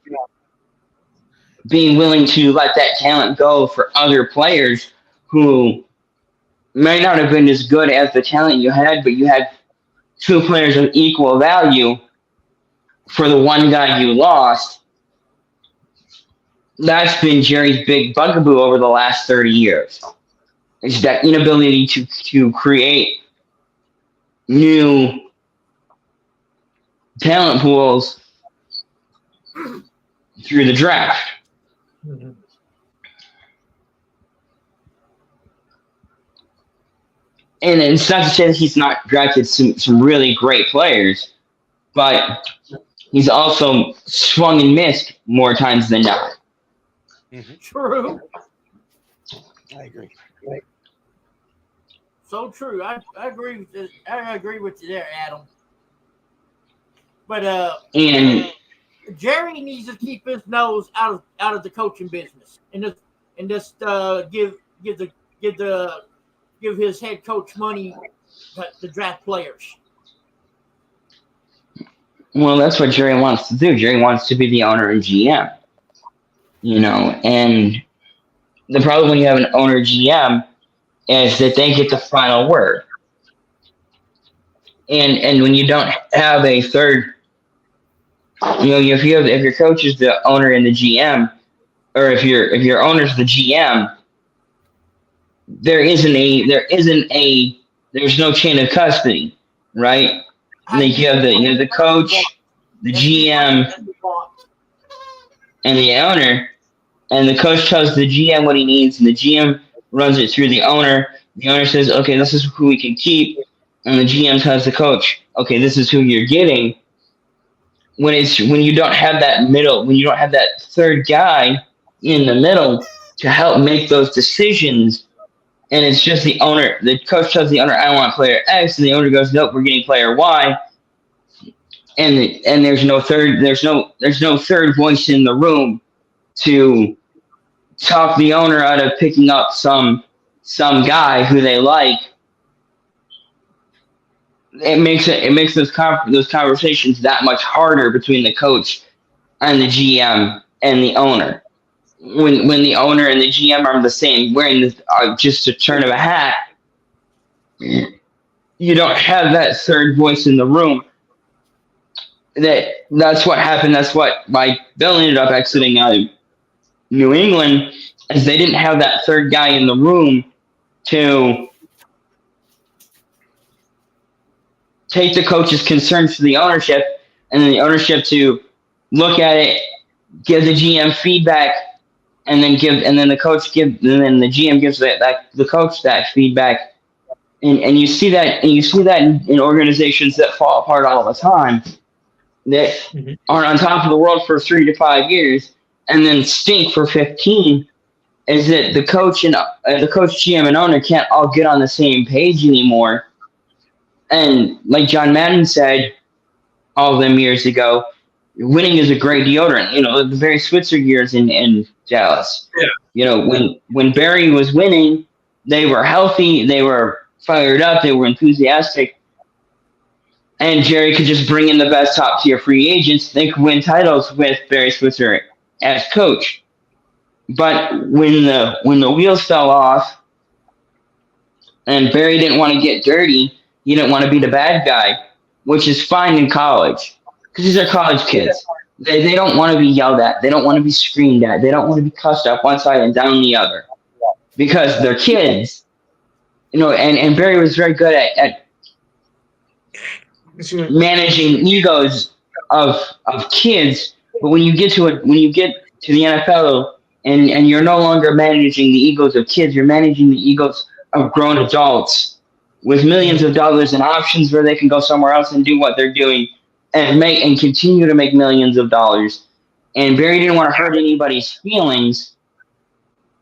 being willing to let that talent go for other players who may not have been as good as the talent you had, but you had 2 players of equal value for the one guy you lost. That's been Jerry's big bugaboo over the last 30 years. It's that inability to create new talent pools through the draft. Mm-hmm. And it's not to say that he's not drafted some really great players, but he's also swung and missed more times than not. Mm-hmm. True. I agree. So true. I agree with this. I agree with you there, Adam. But And Jerry needs to keep his nose out of the coaching business and just give his head coach money to draft players. well, that's what Jerry wants to do. Jerry wants to be the owner and GM. And the problem when you have an owner GM is that they get the final word. And when you don't have a third, if your coach is the owner and the GM, or if your owner's the GM, there's no chain of custody, right? Like you have the coach, the GM, and the owner, and the coach tells the GM what he needs, and the GM runs it through the owner. The owner says, okay, this is who we can keep, and the GM tells the coach, okay, this is who you're getting. When you don't have that middle, when you don't have that third guy in the middle to help make those decisions, and it's just the owner, the coach tells the owner, I want player X, and the owner goes, nope, we're getting player Y. And there's no third voice in the room to talk the owner out of picking up some guy who they like. It makes those conversations that much harder between the coach and the GM and the owner. When the owner and the GM are the same, wearing just a turn of a hat, you don't have that third voice in the room. That's what happened. That's why Bill ended up exiting out of New England, is they didn't have that third guy in the room to take the coach's concerns to the ownership, and then the ownership to look at it, give the GM feedback, and then the GM gives the coach that feedback. And you see that in organizations that fall apart all the time, that aren't on top of the world for 3 to 5 years and then stink for 15, is that the coach, GM, and owner can't all get on the same page anymore. And like John Madden said all of them years ago, winning is a great deodorant. The Barry Switzer years in Dallas. Yeah. When Barry was winning, they were healthy, they were fired up, they were enthusiastic. And Jerry could just bring in the best top-tier free agents. They could win titles with Barry Switzer as coach. But when the wheels fell off and Barry didn't want to get dirty, He didn't want to be the bad guy, which is fine in college because these are college kids. They don't want to be yelled at. They don't want to be screamed at. They don't want to be cussed up one side and down the other because they're kids. And Barry was very good at managing egos of kids. But when you get to the NFL and you're no longer managing the egos of kids, you're managing the egos of grown adults with millions of dollars and options where they can go somewhere else and do what they're doing and continue to make millions of dollars. And Barry didn't want to hurt anybody's feelings.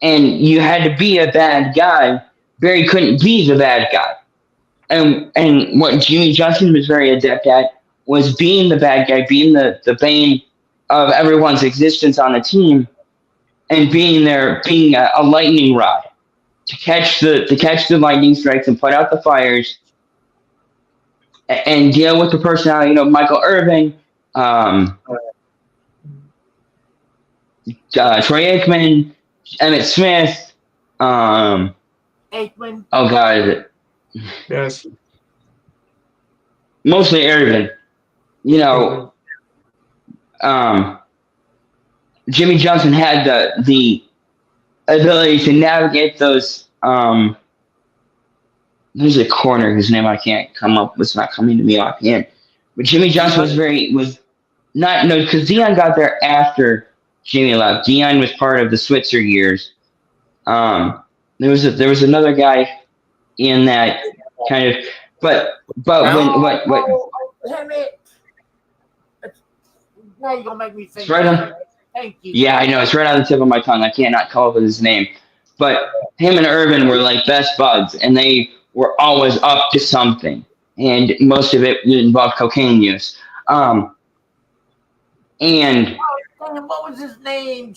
And you had to be a bad guy. Barry couldn't be the bad guy. And what Jimmy Johnson was very adept at was being the bad guy, being the bane of everyone's existence on the team, and being a lightning rod to catch the lightning strikes and put out the fires and deal with the personality. Michael Irvin, Troy Aikman, Emmitt Smith, Aikman. Oh God, Yes. Mostly Irvin. Jimmy Johnson had the ability to navigate those. There's a corner whose name I can't come up. It's not coming to me offhand. But Jimmy Johnson was not because Dion got there after Jimmy left. Dion was part of the Switzer years. There was another guy in that kind of, but when what Damn it! Now you're gonna make me think. Thank you. Yeah, I know. It's right on the tip of my tongue. I cannot call up with his name. But him and Irvin were like best buds, and they were always up to something. And most of it involved cocaine use. And what was his name?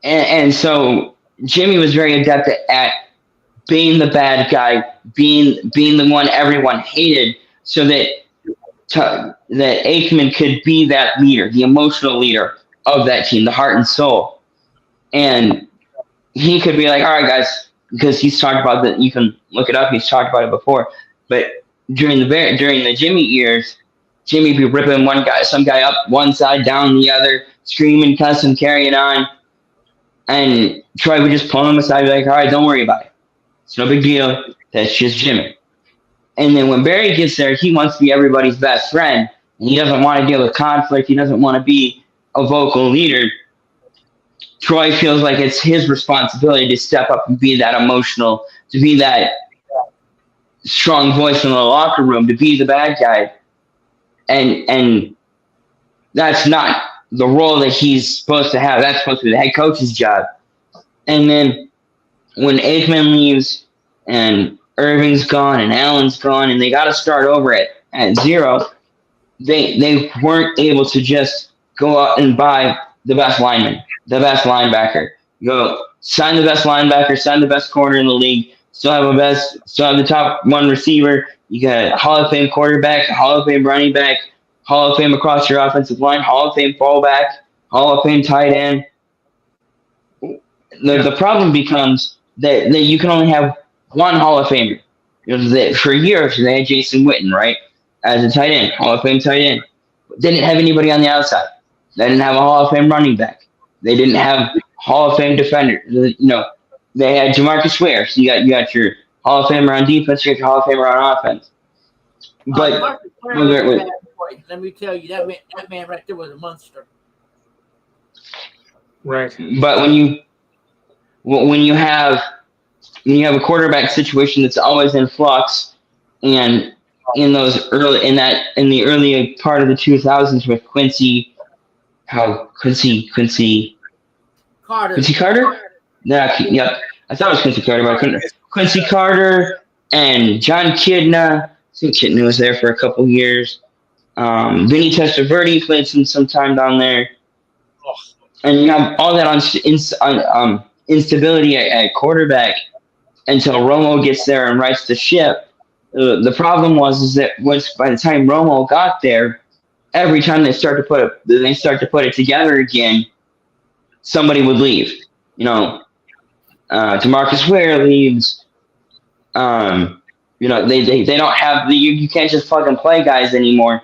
And so Jimmy was very adept at being the bad guy, being the one everyone hated, so that Aikman could be that leader, the emotional leader of that team, the heart and soul. And he could be like, all right, guys, because he's talked about that. You can look it up. He's talked about it before. But during the Jimmy years, Jimmy be ripping some guy up one side, down the other, screaming, cussing, carrying on. And Troy would just pull him aside and be like, all right, don't worry about it. It's no big deal. That's just Jimmy. And then when Barry gets there, he wants to be everybody's best friend. And he doesn't want to deal with conflict. He doesn't want to be a vocal leader. Troy feels like it's his responsibility to step up and be that emotional, to be that strong voice in the locker room, to be the bad guy. And that's not the role that he's supposed to have. That's supposed to be the head coach's job. And then when Aikman leaves and Irving's gone and Allen's gone and they got to start over at zero, they weren't able to just go out and buy the best lineman, the best linebacker. Go sign the best linebacker, sign the best corner in the league, still have the top one receiver. You got a Hall of Fame quarterback, a Hall of Fame running back, Hall of Fame across your offensive line, Hall of Fame fullback, Hall of Fame tight end. The problem becomes that you can only have one Hall of Famer. For years, they had Jason Witten, right, as a tight end, Hall of Fame tight end. They didn't have anybody on the outside. They didn't have a Hall of Fame running back. They didn't have Hall of Fame defender. They had Jamarcus Ware. So you got your Hall of Famer on defense, you got your Hall of Famer on offense. But let me tell you, that man right there was a monster. Right. But when you have a quarterback situation that's always in flux, and in the early part of the 2000s with Quincy Carter. Quincy Carter? Yeah. I thought it was Quincy Carter, but I couldn't. Quincy Carter and John Kidna. I think Kidna was there for a couple years. Vinny Testaverde played some time down there. And you have all that on instability at quarterback until Romo gets there and rights the ship. The problem was that by the time Romo got there, every time they start to put it together again, somebody would leave. Demarcus Ware leaves. They don't have you can't just plug and play guys anymore.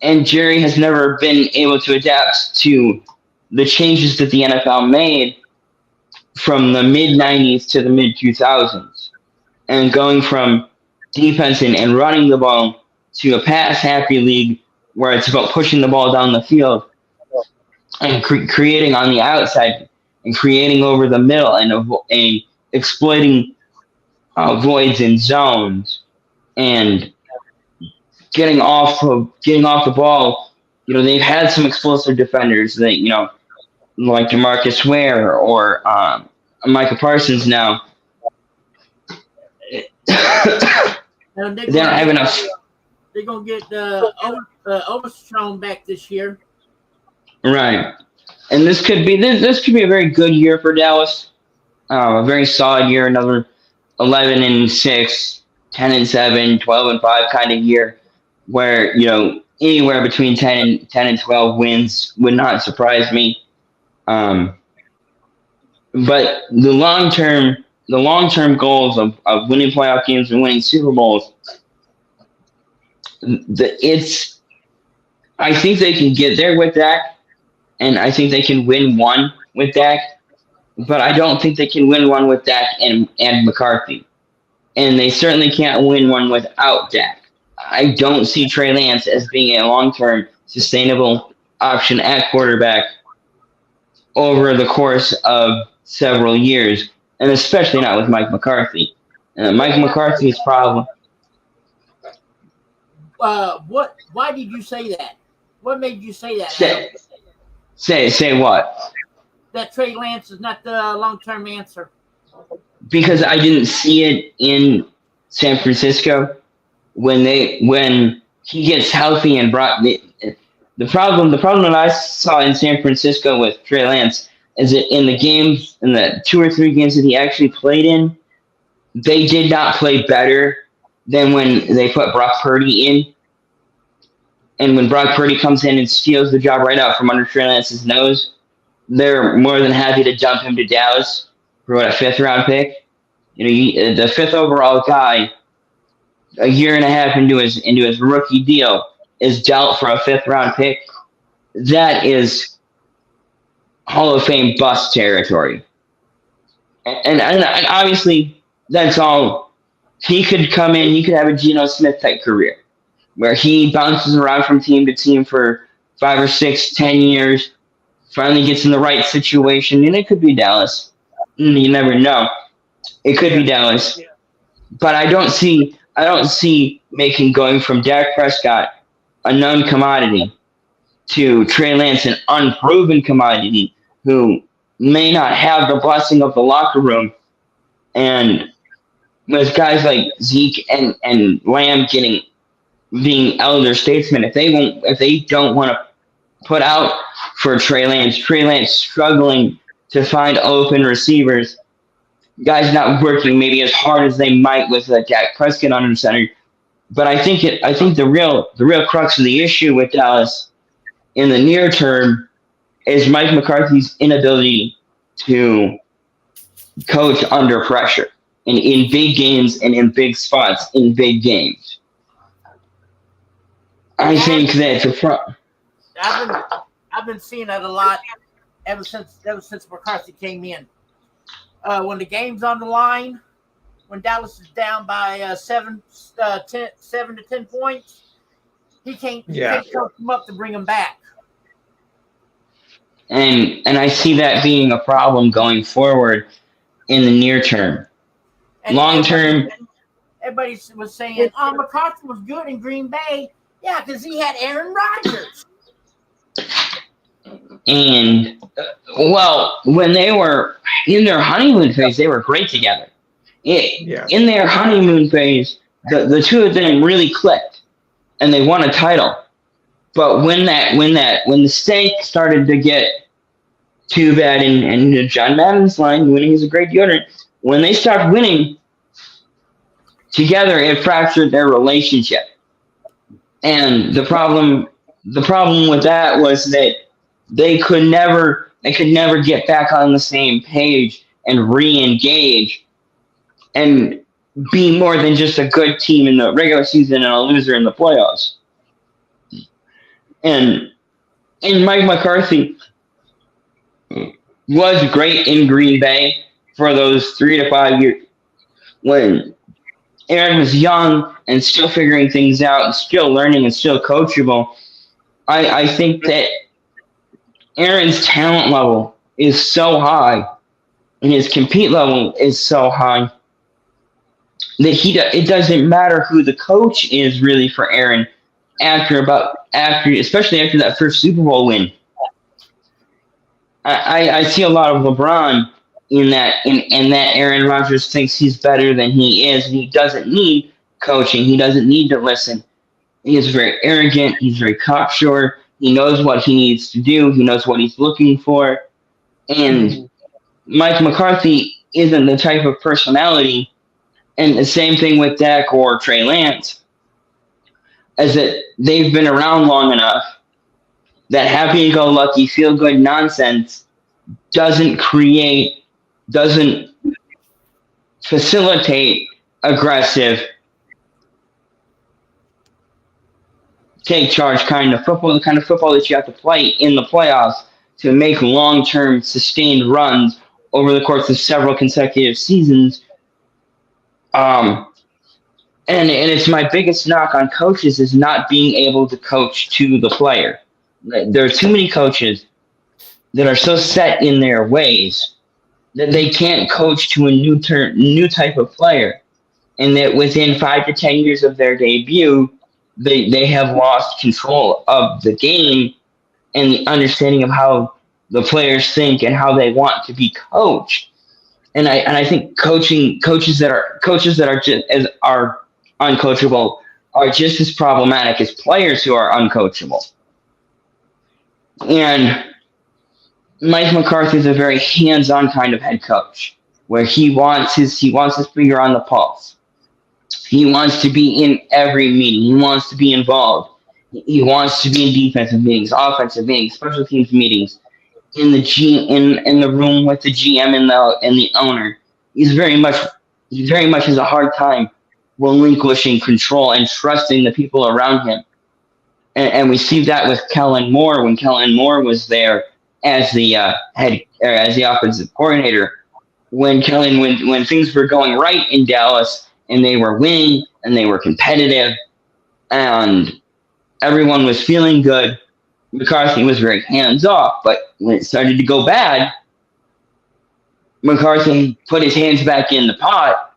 And Jerry has never been able to adapt to the changes that the NFL made from the mid-90s to the mid-2000s, and going from defense and running the ball to a pass-happy league where it's about pushing the ball down the field and creating on the outside and creating over the middle and exploiting voids and zones and getting off the ball. They've had some explosive defenders that like DeMarcus Ware or Micah Parsons now. They don't have enough. They're gonna get Overstrom back this year, right? And this could be a very good year for Dallas. A very solid year, another 11-6, 10-7, 12-5 kind of year, where anywhere between 10 and 12 wins would not surprise me. But the long term goals of winning playoff games and winning Super Bowls, I think they can get there with Dak, and I think they can win one with Dak, but I don't think they can win one with Dak and McCarthy, and they certainly can't win one without Dak. I don't see Trey Lance as being a long-term sustainable option at quarterback over the course of several years, and especially not with Mike McCarthy. Mike McCarthy's problem. Why did you say that? What made you say that? Say what? That Trey Lance is not the long-term answer. Because I didn't see it in San Francisco when he gets healthy and brought the problem that I saw in San Francisco with Trey Lance is that in the 2 or 3 games that he actually played in, they did not play better than when they put Brock Purdy in. And when Brock Purdy comes in and steals the job right out from under Trey Lance's nose, they're more than happy to dump him to Dallas for a 5th-round pick. The 5th overall guy, a year and a half into his rookie deal, is dealt for a 5th-round pick. That is Hall of Fame bust territory. And obviously, that's all. He could come in, he could have a Geno Smith-type career, where he bounces around from team to team for 5 or 6, 10 years, finally gets in the right situation, and it could be Dallas. You never know. It could be Dallas. But I don't see making going from Dak Prescott, a known commodity, to Trey Lance, an unproven commodity, who may not have the blessing of the locker room. And with guys like Zeke and Lamb being elder statesmen, if they don't want to put out for Trey Lance struggling to find open receivers, guys not working maybe as hard as they might with Dak Prescott under center. But I think the real crux of the issue with Dallas in the near term is Mike McCarthy's inability to coach under pressure and in big games and in big spots in big games. I think that the front. I've been seeing that a lot ever since McCarthy came in. When the game's on the line, when Dallas is down by 7 to 10 points, he can't coach them up to bring them back. And I see that being a problem going forward in the near term. And long term, everybody was saying, "Oh, McCarthy was good in Green Bay." Yeah, because he had Aaron Rodgers. And when they were in their honeymoon phase, they were great together. In their honeymoon phase, the two of them really clicked, and they won a title. But when the stake started to get too bad, and John Madden's line, winning is a great deodorant. When they stopped winning together, it fractured their relationship. And the problem with that was that they could never get back on the same page and re-engage. And be more than just a good team in the regular season and a loser in the playoffs. And Mike McCarthy was great in Green Bay for those 3 to 5 years when Aaron was young and still figuring things out and still learning and still coachable. I think that Aaron's talent level is so high and his compete level is so high that it doesn't matter who the coach is really for Aaron especially after that first Super Bowl win. I see a lot of LeBron in that Aaron Rodgers thinks he's better than he is, and he doesn't need coaching. He doesn't need to listen. He is very arrogant. He's very cocksure. He knows what he needs to do. He knows what he's looking for. And Mike McCarthy isn't the type of personality, and the same thing with Dak or Trey Lance, is that they've been around long enough that happy-go-lucky, feel-good nonsense doesn't facilitate aggressive, take charge kind of football, the kind of football that you have to play in the playoffs to make long-term sustained runs over the course of several consecutive seasons. And it's my biggest knock on coaches is not being able to coach to the player. There are too many coaches that are so set in their ways that they can't coach to a new type of player, and that within 5 to 10 years of their debut, they have lost control of the game and the understanding of how the players think and how they want to be coached. And I think coaches that are uncoachable are just as problematic as players who are uncoachable. And Mike McCarthy is a very hands-on kind of head coach, where he wants his finger on the pulse. He wants to be in every meeting. He wants to be involved. He wants to be in defensive meetings, offensive meetings, special teams meetings, in the room with the GM and the owner. He very much has a hard time relinquishing control and trusting the people around him. And we see that with Kellen Moore when Kellen Moore was there as the as the offensive coordinator. When things were going right in Dallas and they were winning and they were competitive and everyone was feeling good, McCarthy was very hands off. But when it started to go bad, McCarthy put his hands back in the pot.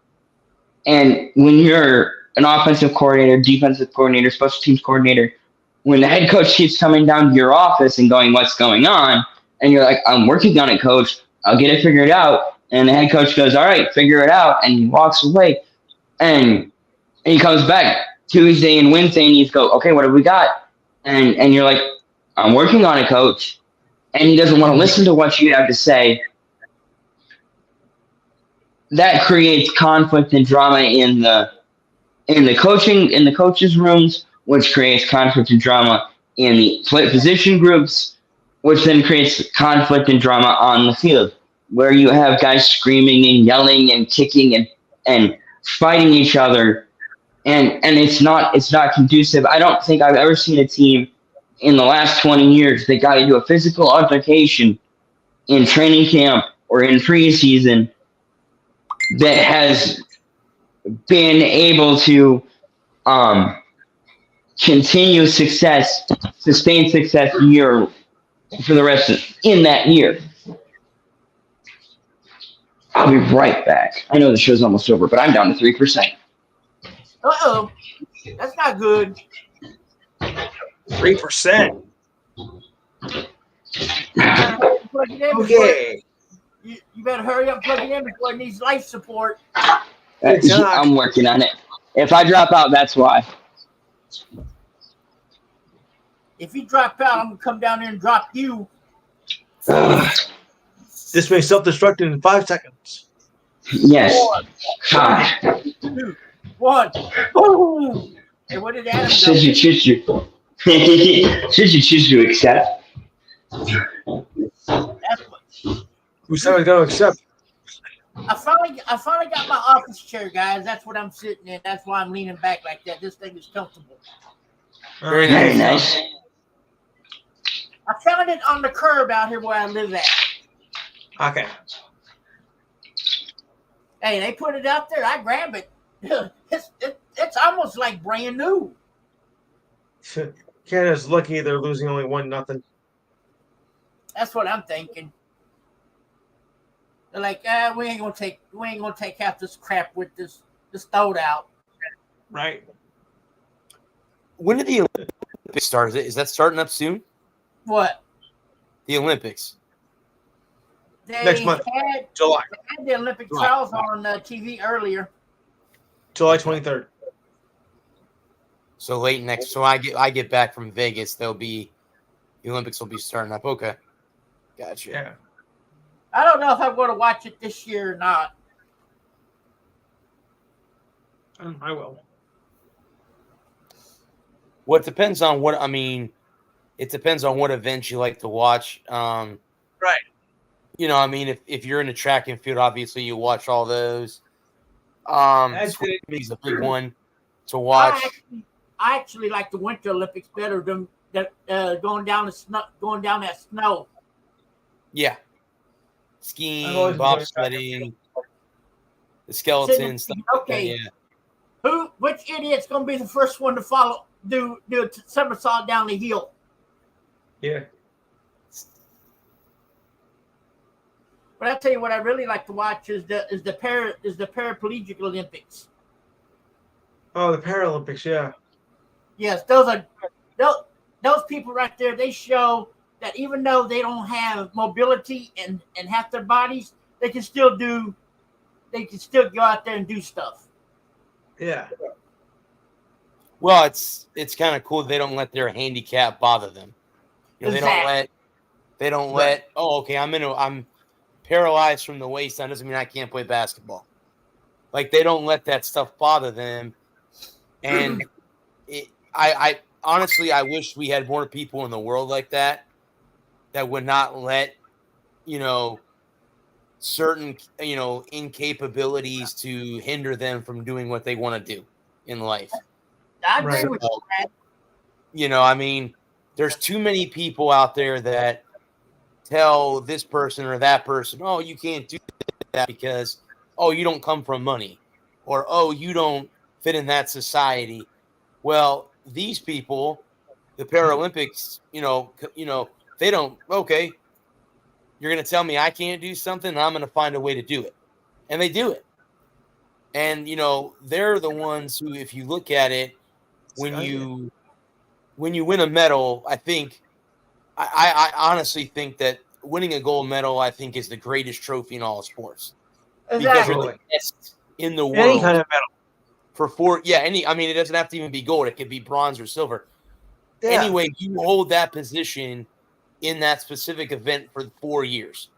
And when you're an offensive coordinator, defensive coordinator, special teams coordinator, when the head coach keeps coming down to your office and going, "What's going on?" and you're like, "I'm working on it, coach. I'll get it figured out." And the head coach goes, "All right, figure it out." And he walks away. And he comes back Tuesday and Wednesday and he's go, "Okay, what have we got?" And you're like, "I'm working on it, coach." And he doesn't want to listen to what you have to say. That creates conflict and drama in the coaches' rooms, which creates conflict and drama in the position groups, which then creates conflict and drama on the field, where you have guys screaming and yelling and kicking and fighting each other, and it's not conducive. I don't think I've ever seen a team in the last 20 years that got into a physical altercation in training camp or in preseason that has been able to continue success, sustain success year for the rest of in that year. I'll be right back. I know the show's almost over, but I'm down to 3%. Uh-oh. That's not good. 3%. Okay. You better hurry up, plug it in before it needs life support. I'm working on it. If I drop out, that's why. If you drop out, I'm going to come down there and drop you. This may self-destruct in 5 seconds. Yes. 4, 3, 2, 1. Oh. Hey, what did Adam Should you choose to accept? That's what. Who said I was going to accept? I finally got my office chair, guys. That's what I'm sitting in. That's why I'm leaning back like that. This thing is comfortable. Very Very nice. nice. I found it on the curb out here where I live at. Okay. Hey, they put it out there. I grab it. It's almost like brand new. Canada's lucky they're losing only 1-0. That's what I'm thinking. They're like, we ain't gonna take half this crap with this throw out. Right. When did the Olympics start? Is that starting up soon? What? The Olympics. They Next month, July. They had the Olympic trials on TV earlier. July 23rd. So late next. So I get back from Vegas. The Olympics will be starting up. Okay, gotcha. Yeah. I don't know if I'm going to watch it this year or not. I will. Well, it depends on what it depends on what events you like to watch. Right. You know, I mean, if you're in the track and field, obviously you watch all those. Swimming is a big one to watch. I actually like the Winter Olympics better than going down that snow. Yeah, skiing, enjoyed bobsledding, the skeleton stuff. Okay, Like that, yeah. Which idiot's going to be the first one to do a somersault down the hill? Yeah. But I tell you what, I really like to watch is the paraplegic Olympics. Oh, the Paralympics, yeah. Yes, those people right there. They show that even though they don't have mobility and half their bodies, they can still go out there and do stuff. Yeah. Well, it's kind of cool. They don't let their handicap bother them. You know, Exactly. they don't let. Oh, okay. I'm paralyzed from the waist down. Doesn't mean I can't play basketball. Like they don't let that stuff bother them. And I honestly, I wish we had more people in the world like that would not let, certain, incapabilities to hinder them from doing what they want to do in life. I agree with you, man. I mean, there's too many people out there that tell this person or that person, oh, you can't do that because, oh, you don't come from money, or, oh, you don't fit in that society. Well, these people, the Paralympics, they don't, okay, you're going to tell me I can't do something, and I'm going to find a way to do it. And they do it. And, they're the ones who, if you look at it, when you win a medal, I think, I honestly think that winning a gold medal, I think, is the greatest trophy in all of sports. Exactly. Because you're the best in the world. Any kind of medal. It doesn't have to even be gold. It could be bronze or silver. Yeah. Anyway, you hold that position in that specific event for 4 years.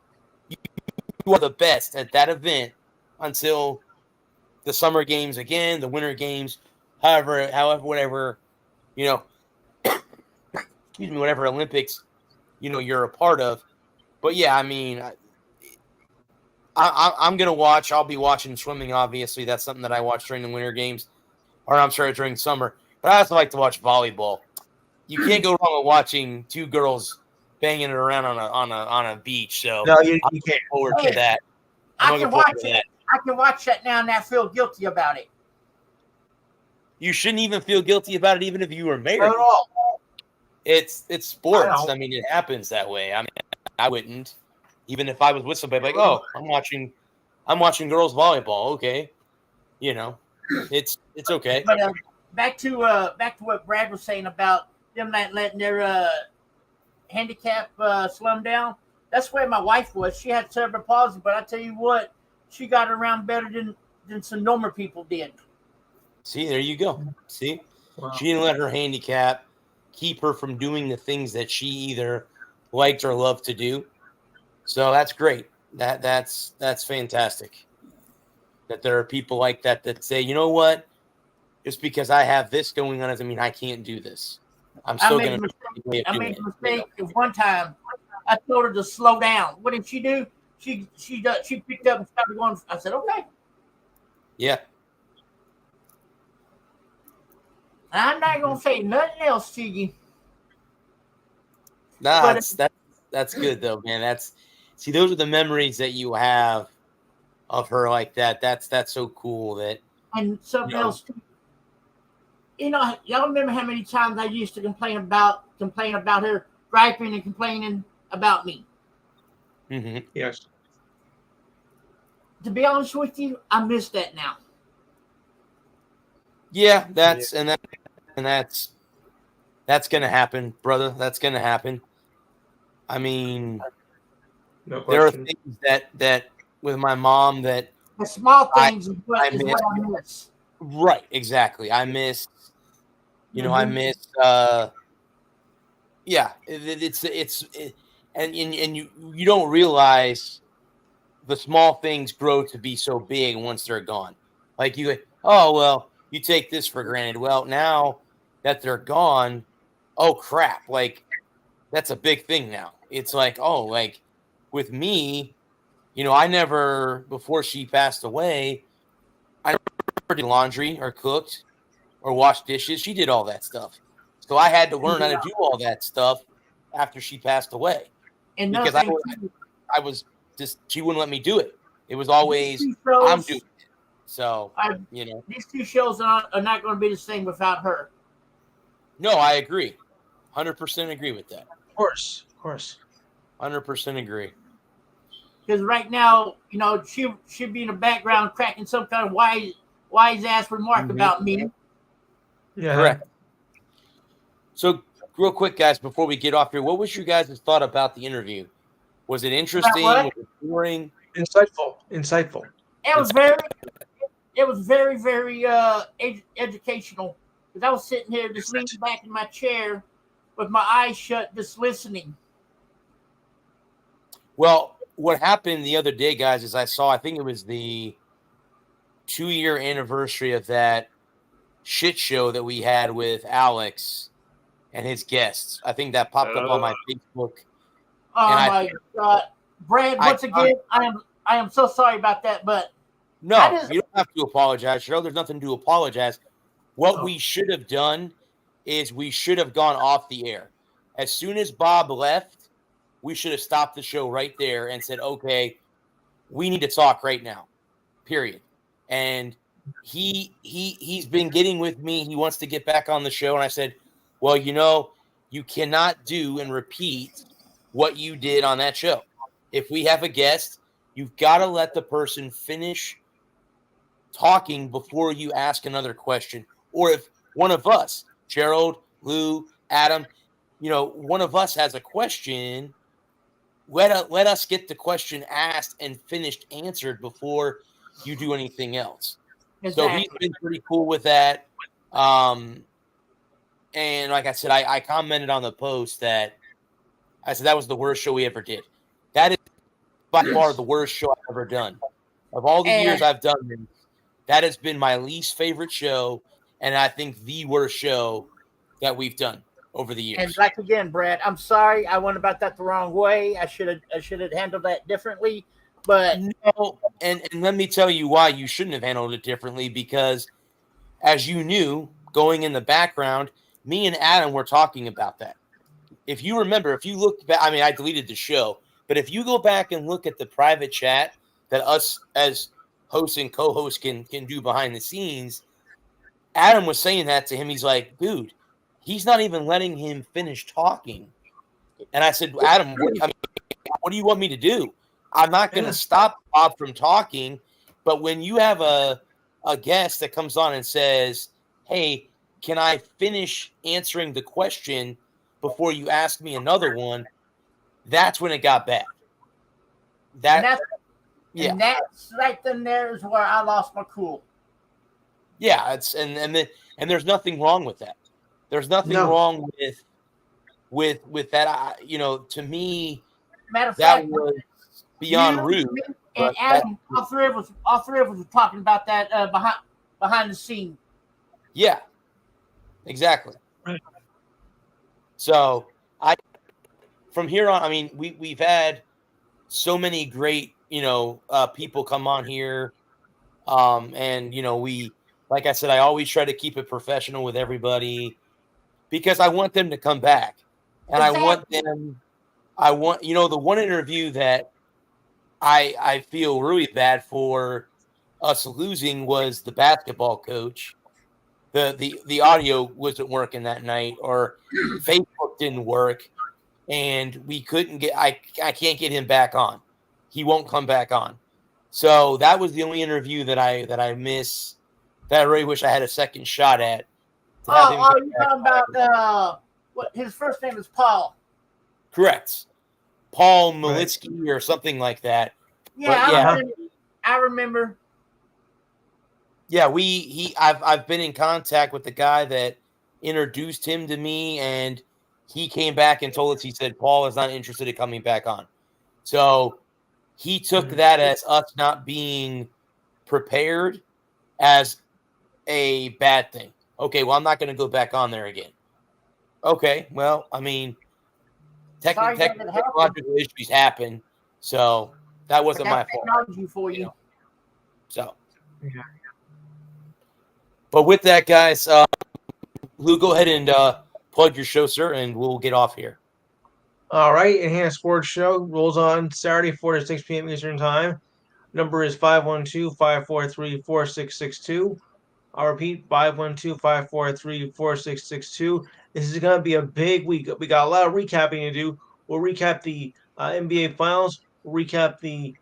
You are the best at that event until the summer games again, the winter games, however, whatever, excuse me, whatever Olympics, you're a part of. But yeah, I mean, I'm going to watch. I'll be watching swimming, obviously. That's something that I watch during the winter games. Or I'm sorry, during summer. But I also like to watch volleyball. You can't go wrong with watching two girls banging it around on a beach. So No, you I'm can't. looking forward to that. I can watch it. I can watch that now and I feel guilty about it. You shouldn't even feel guilty about it, even if you were married. Not at all. It's sports. I I mean, it happens that way. I mean, I wouldn't, even if I was with somebody, like, oh, I'm watching girls volleyball. Okay, it's okay. But back to what Brad was saying about them not letting their handicap slow them down. That's where my wife was. She had cerebral palsy, but I tell you what, she got around better than some normal people did. See, there you go. See, Wow. She didn't let her handicap keep her from doing the things that she either liked or loved to do. So that's great. That's fantastic. That there are people like that say, you know what? Just because I have this going on doesn't mean I can't do this. I'm still going to. I made a mistake. One time, I told her to slow down. What did she do? she picked up and started going. I said, okay. Yeah. I'm not gonna say nothing else to you. Nah, that's good though, man. Those are the memories that you have of her like that. That's so cool that. And something else too. Y'all remember how many times I used to complain about her griping and complaining about me. Mm-hmm. Yes. To be honest with you, I miss that now. Yeah, that's gonna happen, brother. That's gonna happen. I mean, No there are question. things that with my mom that The small things is what I I miss. Right, exactly. I miss, I miss. Yeah, and you don't realize the small things grow to be so big once they're gone. Like oh well, you take this for granted. Well, now that they're gone, oh crap! Like that's a big thing now. It's like, oh, like with me, I never before she passed away, I never did laundry or cooked or washed dishes. She did all that stuff, so I had to learn how to do all that stuff after she passed away And because nothing. I was just she wouldn't let me do it. It was always shows, I'm doing it. So these two shows are not going to be the same without her. No, I agree. 100% agree with that. Of course. 100% agree. Because right now, she'd be in the background cracking some kind of wise ass remark about me. Yeah. Correct. So, real quick, guys, before we get off here, what was your guys' thought about the interview? Was it interesting? Was it boring? Insightful. It was very, very educational. Because I was sitting here just leaning back in my chair with my eyes shut, just listening. Well, what happened the other day, guys, is I think it was the 2-year anniversary of that shit show that we had with Alex and his guests. I think that popped up on my Facebook. Oh my God, Brad! Once again, I am so sorry about that, but no, you don't have to apologize, Cheryl. There's nothing to apologize. What we should have done is we should have gone off the air as soon as Bob left. We should have stopped the show right there and said, "Okay, we need to talk right now." Period. And he's been getting with me. He wants to get back on the show, and I said, "Well, you cannot do and repeat what you did on that show. If we have a guest, you've got to let the person finish talking before you ask another question. Or if one of us, Gerald, Lou, Adam, one of us has a question, let us get the question asked and finished answered before you do anything else." Exactly. So he's been pretty cool with that. And like I said, I commented on the post that I said that was the worst show we ever did. That is by far the worst show I've ever done. Of all the years I've done this, that has been my least favorite show, and I think the worst show that we've done over the years. And like again, Brad, I'm sorry I went about that the wrong way. I should have handled that differently. But no, and let me tell you why you shouldn't have handled it differently, because as you knew, going in the background, me and Adam were talking about that. If you remember, if you look back, I mean, I deleted the show, but if you go back and look at the private chat that us as hosts and co-hosts can do behind the scenes, Adam was saying that to him. He's like, dude, he's not even letting him finish talking. And I said, Adam, what do you want me to do? I'm not going to stop Bob from talking, but when you have a guest that comes on and says, hey, can I finish answering the question before you ask me another one? That's when it got bad. That's right then there is where I lost my cool. Yeah, it's and there's nothing wrong with that. There's nothing wrong with that. To me, matter of that fact, was beyond rude. And Adam, all three of us were talking about that behind the scene. Yeah, exactly. Right. So from here on, I mean, we've had so many great, people come on here. And, like I said, I always try to keep it professional with everybody because I want them to come back. And Exactly. I want, the one interview that I feel really bad for us losing was the basketball coach. The audio wasn't working that night, or Facebook didn't work, and we couldn't get I can't get him back on. He won't come back on. So that was the only interview that I miss, that I really wish I had a second shot at. To have him come You're back talking on. about what his first name is Paul. Correct. Paul Malitsky or something like that. Yeah, But yeah, I remember. yeah, I've been in contact with the guy that introduced him to me, and he came back and told us, he said Paul is not interested in coming back on. So he took that as us not being prepared as a bad thing. Okay, well, I'm not going to go back on there again. Okay, well, I mean, technological issues happen, so that wasn't my fault. Technology for you. So, but with that, guys, Lou, go ahead and plug your show, sir, and we'll get off here. All right, Enhanced Sports Show rolls on Saturday, 4 to 6 p.m. Eastern Time. Number is 512-543-4662. I'll repeat, 512-543-4662. This is going to be a big week. We got a lot of recapping to do. We'll recap the NBA Finals. We'll recap the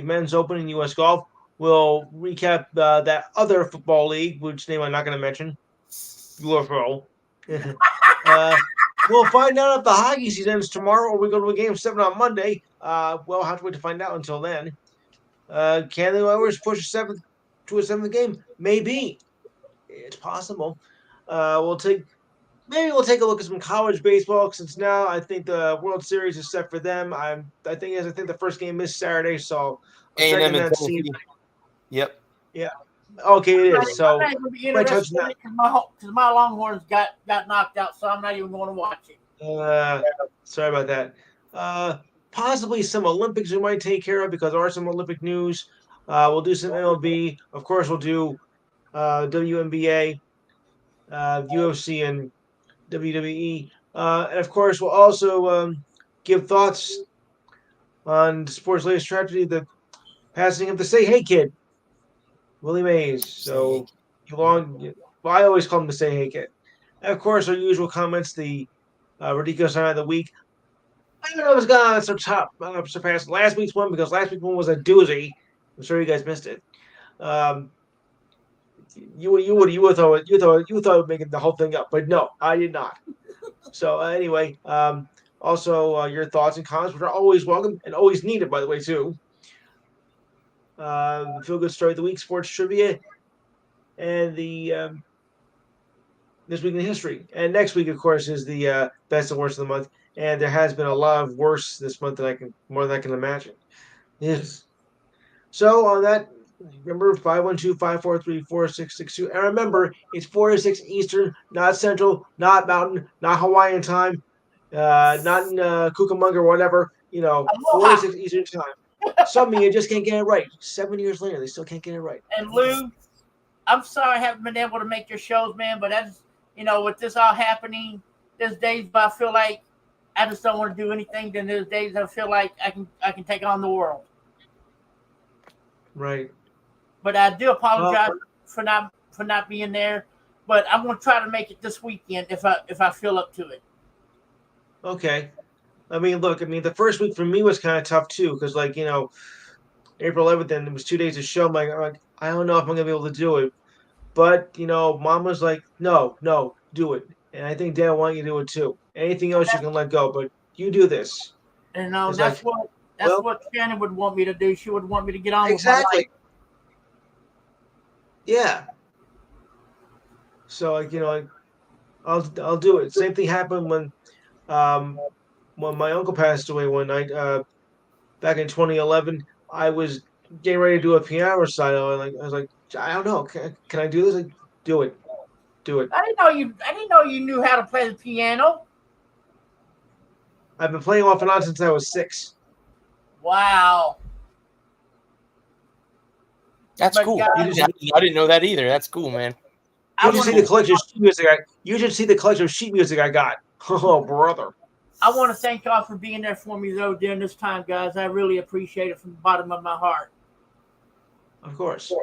Men's Open in U.S. Golf. We'll recap that other football league, which name I'm not going to mention. UFO. We'll find out if the hockey season ends tomorrow or we go to a game 7 on Monday. We'll have to wait to find out until then. Can the Oilers push a seventh game? Maybe. It's possible. We'll take a look at some college baseball, since now I think the World Series is set for them. I think the first game is Saturday, so I'm checking that scene. Yep. Yeah. Okay, it is. So might touch that because my Longhorns got knocked out, so I'm not even going to watch it. Sorry about that. Possibly some Olympics we might take care of, because there are some Olympic news. We'll do some MLB. Of course, we'll do WNBA, UFC, and WWE. And of course, we'll also give thoughts on the sports latest tragedy, the passing of the Say Hey Kid, Willie Mays. So I always call him the Say Hey Kid. And of course, our usual comments, the ridiculous sign of the week. I don't know if it's gonna surpass last week's one, because last week's one was a doozy. I'm sure you guys missed it. You thought of making the whole thing up, but no, I did not. So anyway, also your thoughts and comments, which are always welcome and always needed, by the way, too. Feel good story of the week, sports trivia, and the this week in history. And next week, of course, is the best and worst of the month. And there has been a lot of worse this month more than I can imagine. Yes. So on that, remember 512-543-4662. And remember, it's 4 to 6 Eastern, not Central, not Mountain, not Hawaiian time, not in Cucamonga or whatever. 4 to 6 Eastern time. Some of you just can't get it right. 7 years later, they still can't get it right. And Lou, I'm sorry I haven't been able to make your shows, man, but that's, with this all happening, there's days I feel like I just don't want to do anything. Then there's days I feel like I can take on the world. Right. But I do apologize for not being there. But I'm going to try to make it this weekend if I feel up to it. Okay. The first week for me was kind of tough too, because April 11th, and it was 2 days of show. I'm like, I don't know if I'm gonna be able to do it. But Mom was like, no, do it. And I think Dad wanted you to do it too. Anything else you can let go, but you do this. And that's what Shannon would want me to do. She would want me to get on with my life. Yeah. So I'll do it. Same thing happened when my uncle passed away one night back in 2011. I was getting ready to do a piano recital, and I was like, I don't know, can I do this? Like, do it. I didn't know you knew how to play the piano. I've been playing off and on since I was 6. Wow. That's But cool. guys- I didn't know that either. That's cool, man. You should see the collection of sheet music. You should see the collection of sheet music I got. Oh, brother! I want to thank y'all for being there for me though during this time, guys. I really appreciate it from the bottom of my heart. Of course.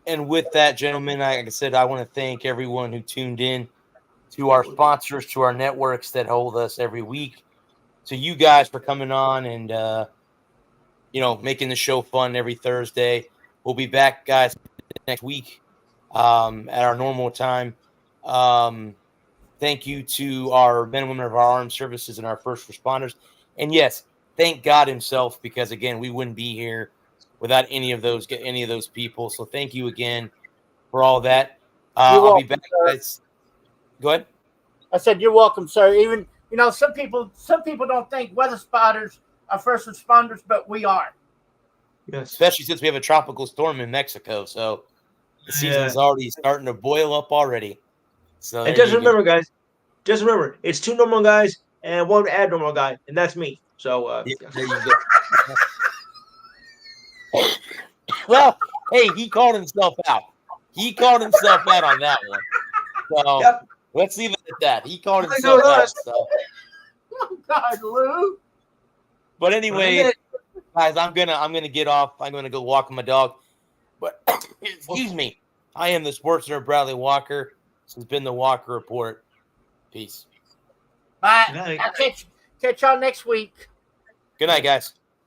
And with that, gentlemen, like I said, I want to thank everyone who tuned in, to our sponsors, to our networks that hold us every week, to you guys for coming on and making the show fun every Thursday. We'll be back, guys, next week at our normal time. Thank you to our men and women of our armed services and our first responders. And yes, thank God himself, because again, we wouldn't be here without any of those people. So thank you again for all that. I'll be back, guys. Go ahead. I said you're welcome, sir. Even some people don't think weather spotters are first responders, but we are. Yes. Especially since we have a tropical storm in Mexico, so the season's already starting to boil up already. So and just remember, guys, it's 2 normal guys and 1 abnormal guy, and that's me. So there you go. Well, hey, he called himself out. He called himself out on that one. So let's leave it at that. He called himself out. So. Oh God, Lou. But anyway, guys, I'm gonna get off. I'm gonna go walk my dog. But excuse me, I am the sports nerd Bradley Walker. This has been the Walker Report. Peace. Bye. I'll catch y'all next week. Good night, guys.